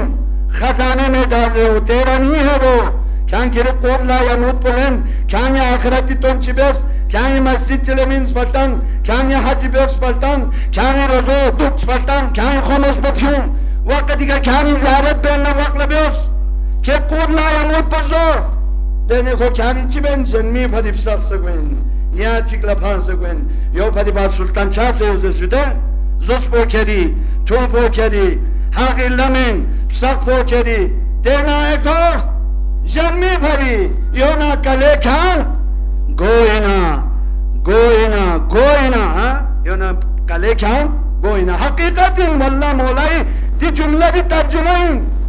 खजाने में डाल रहे हो तेरा नहीं है वो كان كده قول لا يموت بلن كان يا آخرتي تون چبس كان يا مسجد چلمين سپلتن كان يا حج بيوك سپلتن كان يا رزو دوك سپلتن كان يا خمس بفيون وقت دیگه كان يا زيارت بينا وقت لبيوس كه قول لا يموت بزور دهنه خو كان چي بين جنمي پدي بسر سگوين يا چكلا پان سگوين يو پدي با سلطان چا سيوزه سوده زوس پوكري تو پوكري حق اللمين بسق پوكري دهنه اكو जन्मी भरी यो ना कले Khan गोइना goina yona kale kyan goina hakikatin valla molay di cümle bir tercümeyin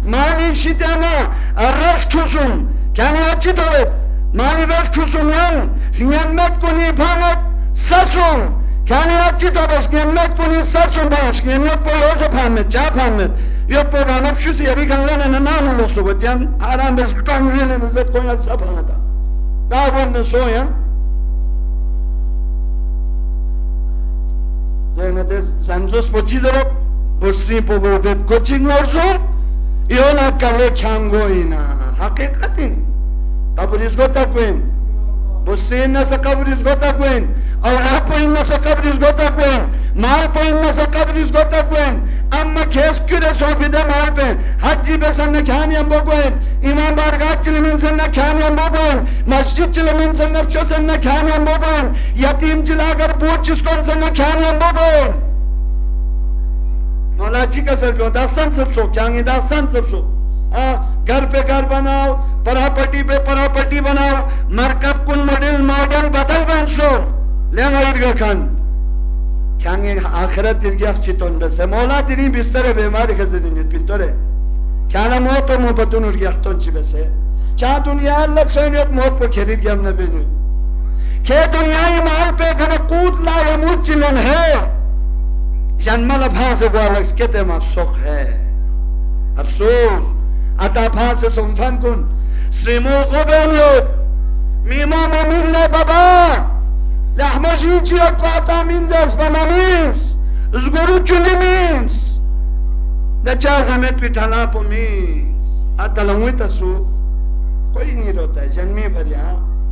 mani şitema arraş kusun kani açı dovet mani raş kusun yan nimet kuni pamet sasun kani açı dovet nimet kuni sasun baş nimet poloza pamet ca pamet yok bu ranap şu siyeri kanlana nanan olsu bet yan aram bez kanrine zet konya sapanada daha bunun soyan Denete sanjos pochidero posi pogo coaching orzum iona kale changoina hakikatin kabris gota kwen posi sa kabris gota kwen aur poin sa kabris gota kwen mal poin sa kabris gota kwen amma kes küre sohbide mal pe hacci besanna khani ambo kwen imam bargat chilimin sanna khani ambo kwen masjid chilimin sanna chosanna khani ambo kwen yatim chilagar bochis kon sanna khani ambo kwen मौलाची का sir क्यों दासान सब सो क्या नहीं दासान सब सो घर पे घर बनाओ परापट्टी पे परापट्टी बनाओ मरकब कुन मॉडल बदल बन सो लेंगा इर्गा खान क्या नहीं आखिरत इर्गा चितों बस मौला तेरी बिस्तर बीमारी का ज़िंदगी पिंतोरे क्या ना मौत तो मुबतून इर्गा तो ची बस है क्या दुनिया अल्लाह सोनियत मौत पर खरीद गया हमने बिनु क्या दुनिया ये माल पे घने कूद ला या मुझ चिलन है जन्मल भांसे ग्वालक्स कितने मफसुख है अफसोस अता भांसे सुंफन कुन श्रीमो क़बेलियत मीमा ममिल्ले बाबा लहमजीची अक्वाता मिंजस बमामीस ज़गुरु चुलिमीस दचा ज़मेत पिठाला पुमीस अतलंगी तसु कोई नहीं रोता है जन्मी भरिया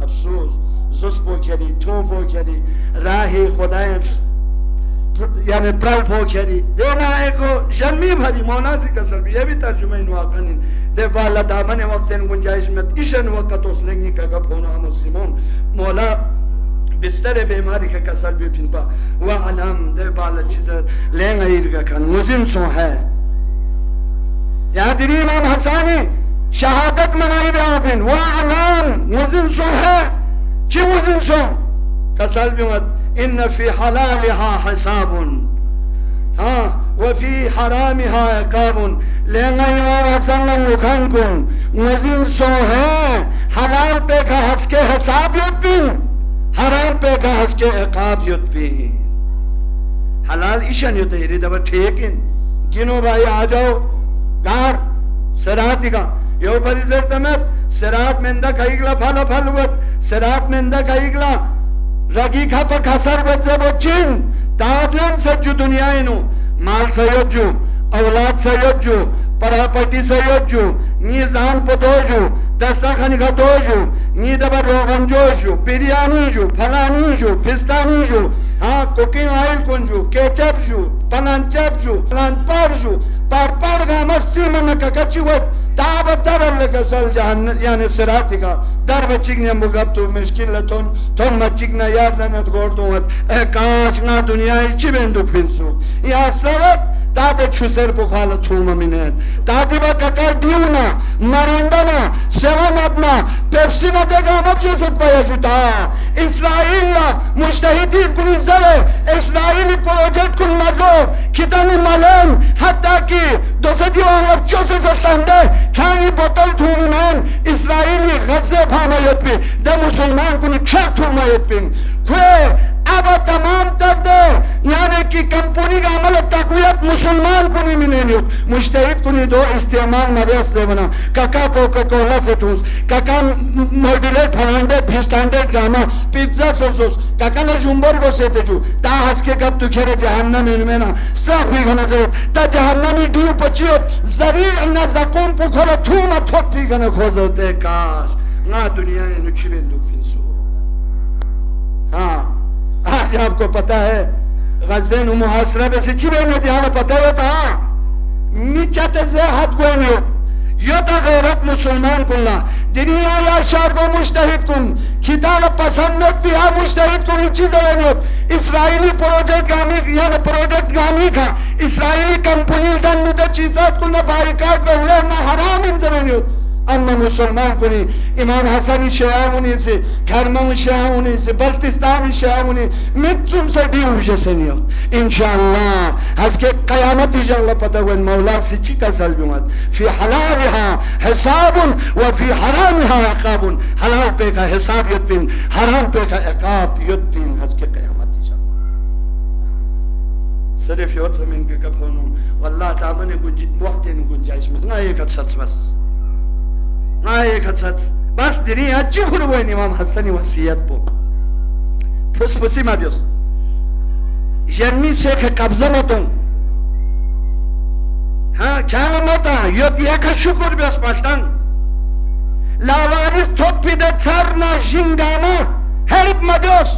अफसोस ज़ुस पोखरी थो पोखरी राही खुदाए यानी प्राल पोखरी देना एको जन्मी भरी मौनाजी का सर ये भी तर्जुमा इन वाक़ानी दे बाला दामने वक्त इन गुंजाइश में इशन वक्त उस लेंगी का गप होना मुस्लिमों मौला बिस्तर बीमारी का कसर भी फिनपा वह अलम दे बाला चीज़ लेंगा इर्गा खान मुजिम सो है याद नहीं इमाम हसानी शहादत मनाई रहा फिन वह अलम मुजिम सो है ची मुजिम सो कसर भी मत إن في حلالها حساب وفي حرامها عقاب لأن إمام حسن مكانكم مزين سوه حلال पे का हंस के हिसाब युद्ध हराम पे का हंस के इकाब युद्ध हलाल ईशान युद्ध है दबा ठेकिन गिनो भाई आ जाओ कार सराती का यो परिजर तमत सरात में इंदा काइगला फाला फालवत सरात में इंदा काइगला रगी खा पर खसर बच्चे बच्चिन तादलन सज्जु दुनिया इनु माल सयोजु औलाद सयोजु परापटी सयोजु नी जान पदोजु दस्ता खानी का दोजु नी दबा रोगन जोजु बिरयानी जु फलानी जु फिस्तानी जु हाँ कुकिंग ऑयल कुंजु केचप जु पनांचप जु पनांपर जु पर का मस्सी मन का कच्चीवत ताब दर लगा सल जहान यानी सिराती का दर बचिकने मुगब तो मुश्किल थोन मचिकना याद लेना तो गोर तो काश ना दुनिया इची बेंदु फिंसु या सबक ताबे छुसर पुखाल थूम मिने ताबे बा ककर दिउना मरंडना सेवन अपना पेप्सी ना देगा मत ये सब पाया जुटा इस्राइल मुश्तहिदीन कुल ज़ले इस्राइली प्रोजेक्ट कुल मज़ो कितने मलन हत्ता कि दोसदियों अंग चोसे सस्तांदे खानी बोतल थूमन इस्राइली गज़े भामायत पे द मुसलमान कुल छक थूमायत पे खुए अब तमाम तक यानी कि कंपनी का अमल तकवीत मुसलमान को नहीं मिलेंगे मुश्तहिद को नहीं दो इस्तेमाल नवेस से बना काका कोका कोला से ठूस काका मॉड्यूलेट फलांडे फिस्टांडेड गाना पिज्जा सॉस काका ने जुम्बर को से तेजू ता हंस के कब तू खेरे जहन्नम में ना सब भी घना से ता जहन्नमी ड्यू पचियत जरीर अन्ना ज़कूम पुखरा थूमा थोक भी घना खोजते काश ना दुनिया ने नुचिबे दुखिंसो हाँ आज आपको पता है गज़ेन मुहासरा बस चिबे में ध्यान पता है ता नीचाते से हाथ गोने यो ता गैरत मुसलमान कुल्ला दुनिया या शार को मुश्तहिद कुन खिताब पसंद भी आ मुश्तहिद कुन चीज़ लेने इस्राइली प्रोजेक्ट गामी का इस्राइली कंपनी दन मुद्दे चीज़ात कुन बारिकात को ले ना हराम इन ज़माने اما مسلمان کنی امام حسن شیعونی سے کرمم شیعونی سے بلتستان شیعونی متزم سے دیوجه سنیو انشاءالله از که قیامت جل پتا و مولا سچی کا سلبیمت فی حلالها حساب و فی حرامها عقاب حلال پہ کا حساب یتبین حرام پہ کا عقاب یتبین از که قیامت جل صرف یوت من کے کفونون والله تعالی نے وقت ان گنجائش میں نہ ایک سچ بس نہ ایک سچ بس دنیا اچھی خربوین امام حسنی وصیت پو پس پسی ما بیوس یعنی سے کہ قبضہ متون ها کیا متا یوت یک شکر بیوس پاشتن لاوارس توپی ده چرنا جنگانا هلپ ما بیوس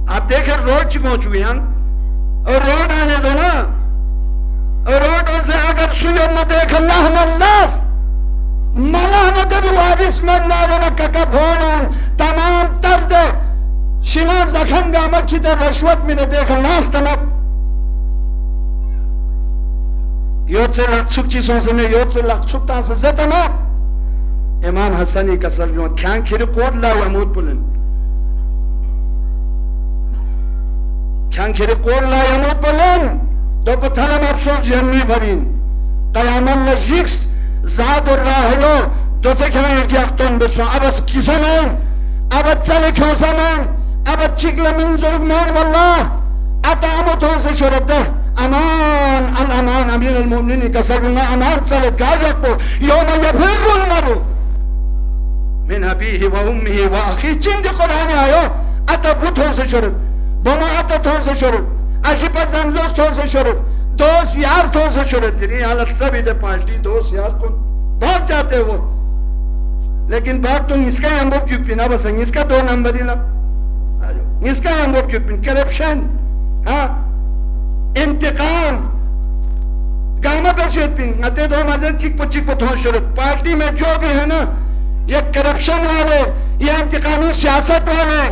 آپ دیکھیں روڈ چی پہنچو گئی ہیں اور روڈ آنے دو نا روڈ سے اگر سویوں نہ دیکھ اللہ نلاس ملا نہ دے وارث من نارونا ککا بھونون تمام درد شنان زخم گامت چی در رشوت میں نہ دیکھ ناس تنب یوت سے لگ چک چیزوں سے میں یوت سے لگ چکتا سے زتنا امام حسنی کا سلویوں کھان کھری قود لا وعمود بلن کھان کھری قول لا یموت بلن دو کتھلم افسول جہنمی بھرین قیامن نجیکس زاد الراہلو دو سے کھان ایک یختون بسون اب اس کسنین اب چلے کھوسنین اب چکل من ظلمین واللہ اتعامتون سے شرط دے امان الامان امیر المؤمنین کا سرنا امان چلے گاجت پو یوم یفر المرو من ابیه و امیه و اخی چند قرآن آیو اتا بوتون سے شرط بما اتا تون سے شروع اشی پر زمزوز تون سے شروع دوست یار تون سے شروع تیری حالت سبھی دے پالٹی دوست یار کن بھاگ جاتے وہ لیکن بھاگ تو اس کا نمبر کیوں پینا بس اس کا 2 نمبر ہی نا اس کا نمبر کیوں پین کرپشن ہاں انتقام گاما پر شروع پین نتے دو مزن چک پو تون شروع پارٹی میں جو بھی ہے نا یہ کرپشن والے یہ انتقامی سیاست والے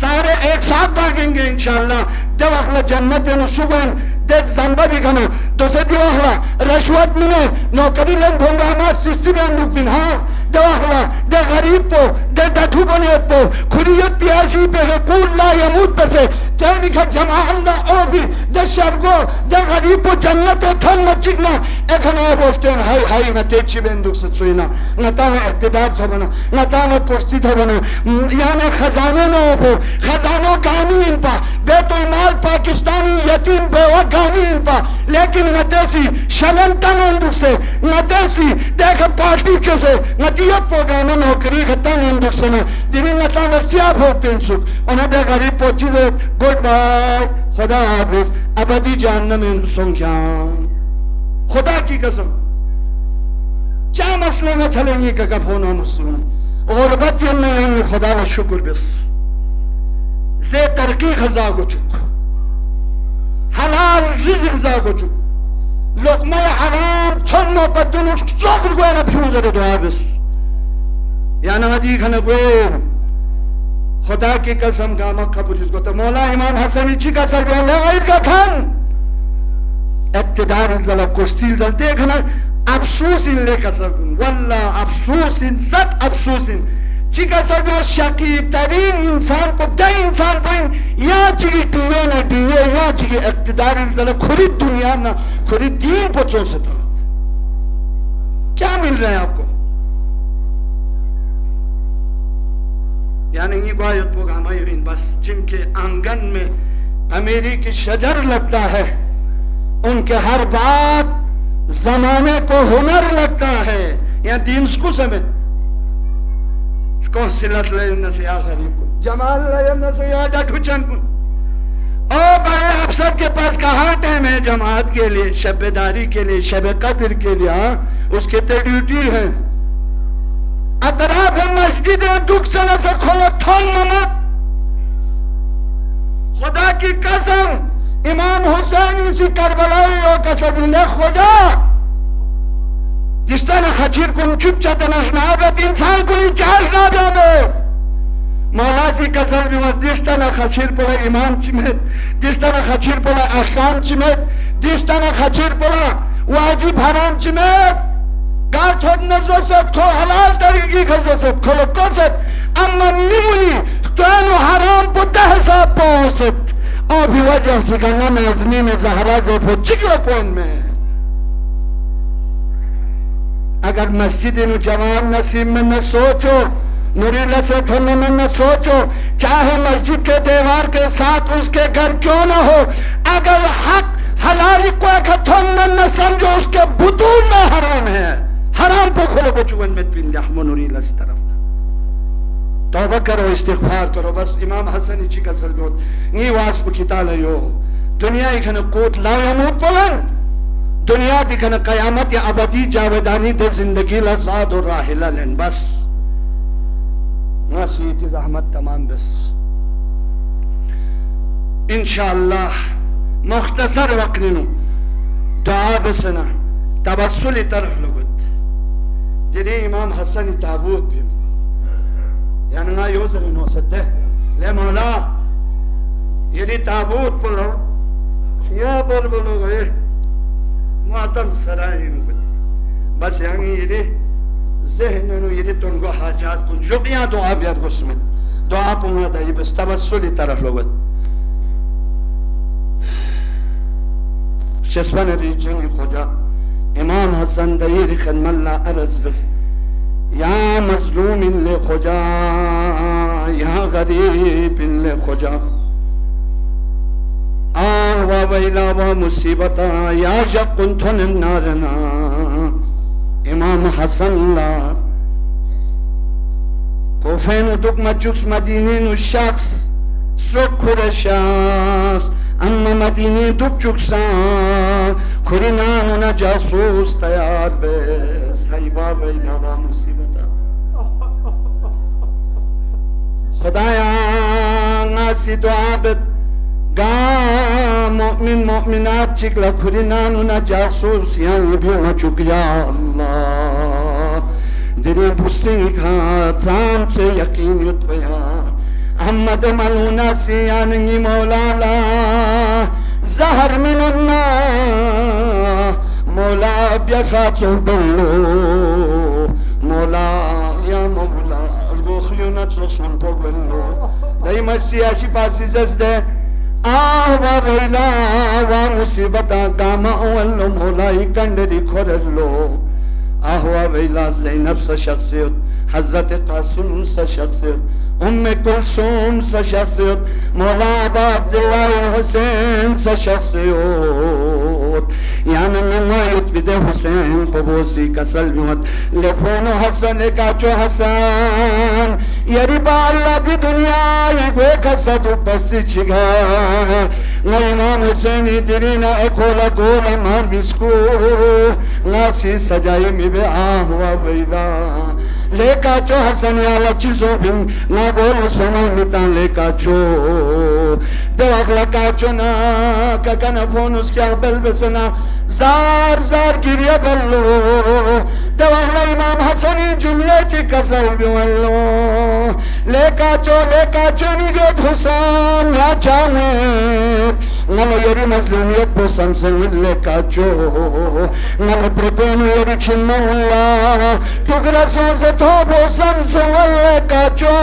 سارے ایک ساتھ بھاگیں گے انشاءاللہ دو اخلا جنت نصوبن دیکھ زنبا بھی گنا دو سے دیو اخلا رشوت منے نوکری لن بھونگا ہمارے سیسی بھی اندوک بن ہاں دو اخلا دے غریب پو دے دھو بنیت پو خریت پیاشی پہ قول لا یموت پسے چاہنی کھا جمع اللہ او بھی دے شرگو دے غریب پو جنت تھن مچکنا ایکھن آئے بولتے ہیں ہائی ہائی نا تیچی بھی اندوک سے سوئینا نتانا اقتدار تھا بنا نتانا پرسی تھا بنا یعنی خزانے نہ ہو پو خزانوں گانی ان پا بیت المال پاکستانی یتیم بیوہ گانی ان پا لیکن نہ دیسی شلنتن اندوک سے نہ دیسی دیکھ پارٹی چو سے نہ دیت پو گانا نوکری خطان اندوک سے دیوی نتانا سیاب ہوتے ہیں سک انہا دے غریب پوچی سے گوڈ بائی خدا حافظ ابدی جہنم اندوسوں کیان خدا کی قسم چاہ مسئلے میں تھلیں گی کہ کب ہونا مسلم غربت یہ نہیں خدا و شکر بس زی ترقی غذا کو چک حلال رزق غذا کو چک لقمہ حرام تھنو بدنو چکر گوئے نا پیوزر دعا بس یعنی مدی کھنے گوئے خدا کی قسم کا مکہ پوچھس کو تو مولا امام حسنی چی کا سر بیان لغیر کا کھن اقتدار انزل کرسیل زل دیکھنا افسوس ان لے کا سر بیان واللہ افسوس ان ست افسوس ان چی کا سر بیان شکیب ترین انسان کو دے انسان پائن یا چی دیوے نا دیوے یا چی اقتدار انزل کھری دنیا نا کھری دین پوچھو سے تو کیا مل رہے ہیں آپ کو یعنی یہ بایت پوگامائرین بس جن کے آنگن میں امیری کی شجر لگتا ہے ان کے ہر بات زمانے کو ہنر لگتا ہے یا دین اس کو سمجھ کون سلت لئینا سے آخری کو جمال لئینا سے یادہ ٹھوچن کو او بڑے افسر کے پاس کہاں ٹائم ہے جماعت کے لئے شب داری کے لئے شب قدر کے لئے اس کے تے ڈیوٹی ہے اطراف مسجد دکھ سنہ سے کھولو تھول نمک خدا کی قسم امام حسین اسی کربلائی اور قسم نے خدا جس طرح خچیر کن چپ چاہتا نشنابت انسان کو نہیں چاہش نہ جانے مولا سی قسم بھی مت جس طرح خچیر پڑا امام چمیت جس طرح خچیر پڑا احکام چمیت جس طرح خچیر پڑا واجب حرام چمیت قارتود نزوست كو حلال طريقي كزوست كلو كوست اما نموني كانوا حرام بده حساب پوست او بھی وجہ سے کہنا میں ازمی میں زہرا زے پو چکلا کون میں اگر مسجد نو جوان نصیب میں نہ سوچو نوری لسے کھنے میں نہ سوچو چاہے مسجد کے دیوار کے ساتھ اس کے گھر کیوں نہ ہو اگر حق حلالی کو اکھتھن میں نہ سمجھو اس کے بطول میں حرام ہے حرام پہ کھولو بچوان میں پین لحم نوری لسی طرف توبہ کرو استغفار کرو بس امام حسن چی کا سلبیوت نی واس پہ کتالا یو دنیا ایکھن قوت لا یموت بلن دنیا دیکھن قیامت یا ابدی جاودانی دے زندگی لساد و راحلہ لن بس ناسیتی زحمت تمام بس انشاءاللہ مختصر وقت نو دعا بسنا تبسلی طرف لگت جدی امام حسن تابوت بیم یعنی نا یوزر انہو سدے لے مولا یدی تابوت بلو یا بلو گئے ماتم سرائی بس یعنی یدی ذہننو یدی تنگو حاجات کن جگیاں دعا بیاد گسمت دعا پونگا دائی بس تبسلی طرف لگت شسبن ریجنی خدا امام حسن دائی خدم اللہ عرض بس یا مظلوم لے خدا یا غریب لے خدا آہ و ویلا و مصیبتا یا جقن تھن نارنا امام حسن اللہ کوفین دک مچوکس مدینین الشخص سکر شخص اما مدینی دک چکسا کھرینانونا جاسوس تیار بیس حیبا ویلا و مصیبتا خدایا ناسی دعا بد گا مؤمن مؤمنات چکلا کھرینانونا جاسوس یعنی بھی چک یا اللہ دری بستی کا تام سے یقین یتویا احمد ملونا سیانگی مولانا زہر من اللہ مولا بیخاتو بلو مولا یا مولا الگوخیونت سوسن پو بلو دائما سیاسی پاسی ززدے آہ و ویلا و مصیبتا گاما اولو مولائی کندری کھرلو آہ و ویلا زینب سا شخصیت حضرت قاسم سا شخصیت ام کلثوم سا شخصیت مولا عبداللہ حسین سا شخصیت یعنی نمائیت بدے حسین پبوسی کا سلمیت لفون حسن کا چو حسن یری بالا بھی دنیا بے کسد پسی چگا نا امام حسینی درینا اکولا گولا مار بسکو ناسی سجائی می بے آہوا بیدا لے کا چو حسن یالا چیزوں بھی نا گول سمانتا لے کا چو دو اغلا کا چو نا ککن فون اس کیا بل بسنا زار زار گریا بلو دو اغلا امام حسنی جملے چی کسل بیولو لے کا چو نگت حسن یا چامت نلو یری مظلومیت بو سمسن لے کا چو نلو پرکون یری چھن مولا ٹکرا سوز تو بو سمسن لے کا چو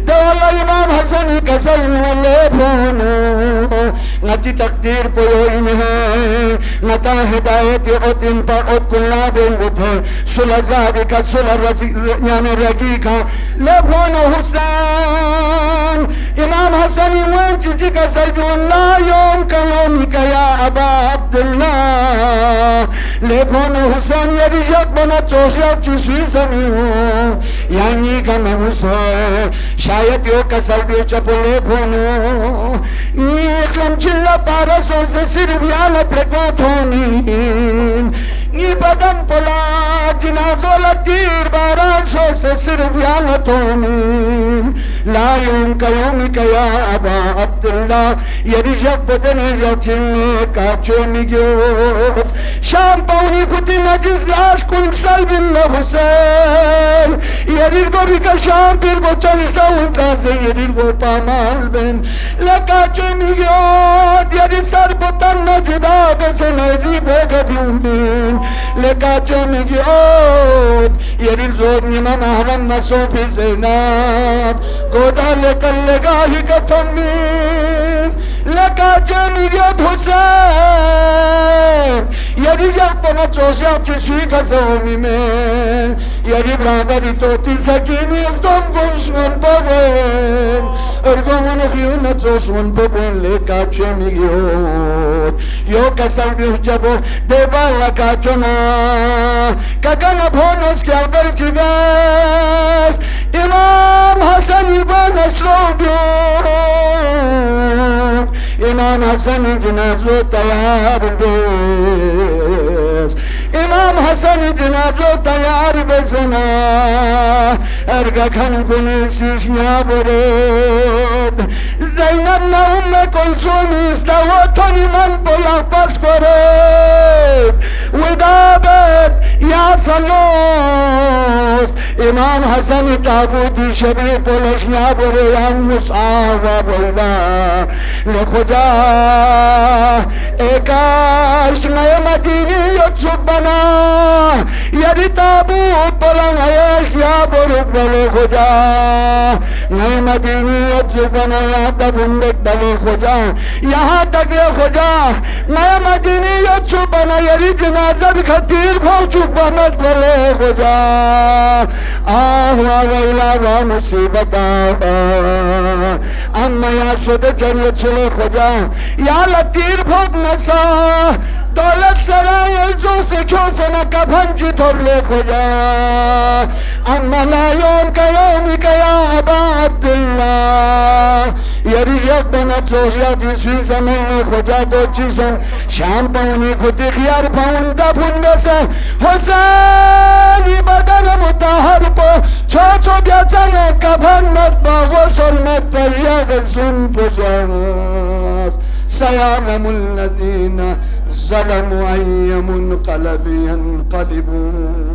دو اغلا امام حسنی کسل لے بھونو نتی تقدیر پوئی میں ہے نتا ہدایت اوت انپا اوت کلنا دیں گتے سلح زادی کا سلح یعنی رگی کا لبون حسین امام حسنی وانچ جی کا سجو اللہ یوم کا یوم کا یا ابا عبداللہ لبون حسین یری جب بنا چوشیا چیسوی سمیوں یعنی کا محسن شاید یو کا سلبیو چپو لبونو نیخلم چلا پارا سون سے صرف یالا پرکوتونین نی بدن پلا جنازو لدیر باران سو سے صرف یالا تونین لا یوم کا یوم کا یا ابا عبداللہ یری جب بدن جاچنے کا چونی گیوت شام پاونی کتی نجز لاش کن سلبن لحسین یری گو بھی کا شام پھر گو چلسا ہوتا سے یری گو پامال بن لکا چونی گیوت یری سر بطن نجدا بس نیزی بے گدیون لكاتو مجيوت يريل زود نما مهرم مسوفي زينب قودا لقلقاهي كتمين لكاتو مجيوت حسين يري جاپنا چوشا چسوی کسومی من يري برادری توتی سکینی اقدام گوشمن ببین ارگومن خیون چوشمن ببین لکاتو مجيوت يو كسر بيحجبه دبالا كاتنا كاكنا بونس كالبر جباس إمام حسن يبان أسلوبيوم إمام حسن جنازو تيار بيس إمام حسن جنازو تيار بسنا أرقا كان قنسيش يابرد زينب نوم كلثوم استوتني من بلا بس قريب ودابت يا سلوس إمام حسن تابوتي شبيه بولش يابري عن مصعب وبولا لخدا إكاش نيا مديني يتصبنا يدي تابوت بلا نياش يابري بلخدا نيا مديني يتصبنا يا تبندك بلخدا यहाँ तक ये खुदा मैं मदीनियत छुपाना यरी जनाजा भी खतीर भाव छुपा मत बोले खुदा वैला वा मुसीबत अम्मा या सुध जरिए चले खुदा या लतीर भोग नसा दौलत सराय जो से क्यों से न कफन जी थोड़े खुदा अम्मा ला योम कया अबा अब्दुल्ला यरी एक बना चोरिया जिसवी समय में खुदा दो चीजों शाम पाऊनी खुदी खियार पाऊन दफुंदे से हुसैनी बदन मुताहर को छो छो ब्याचने कफन मत बागो सर मत परिया गसुन पुजास सयाम الذين ظلموا أي منقلب ينقلبون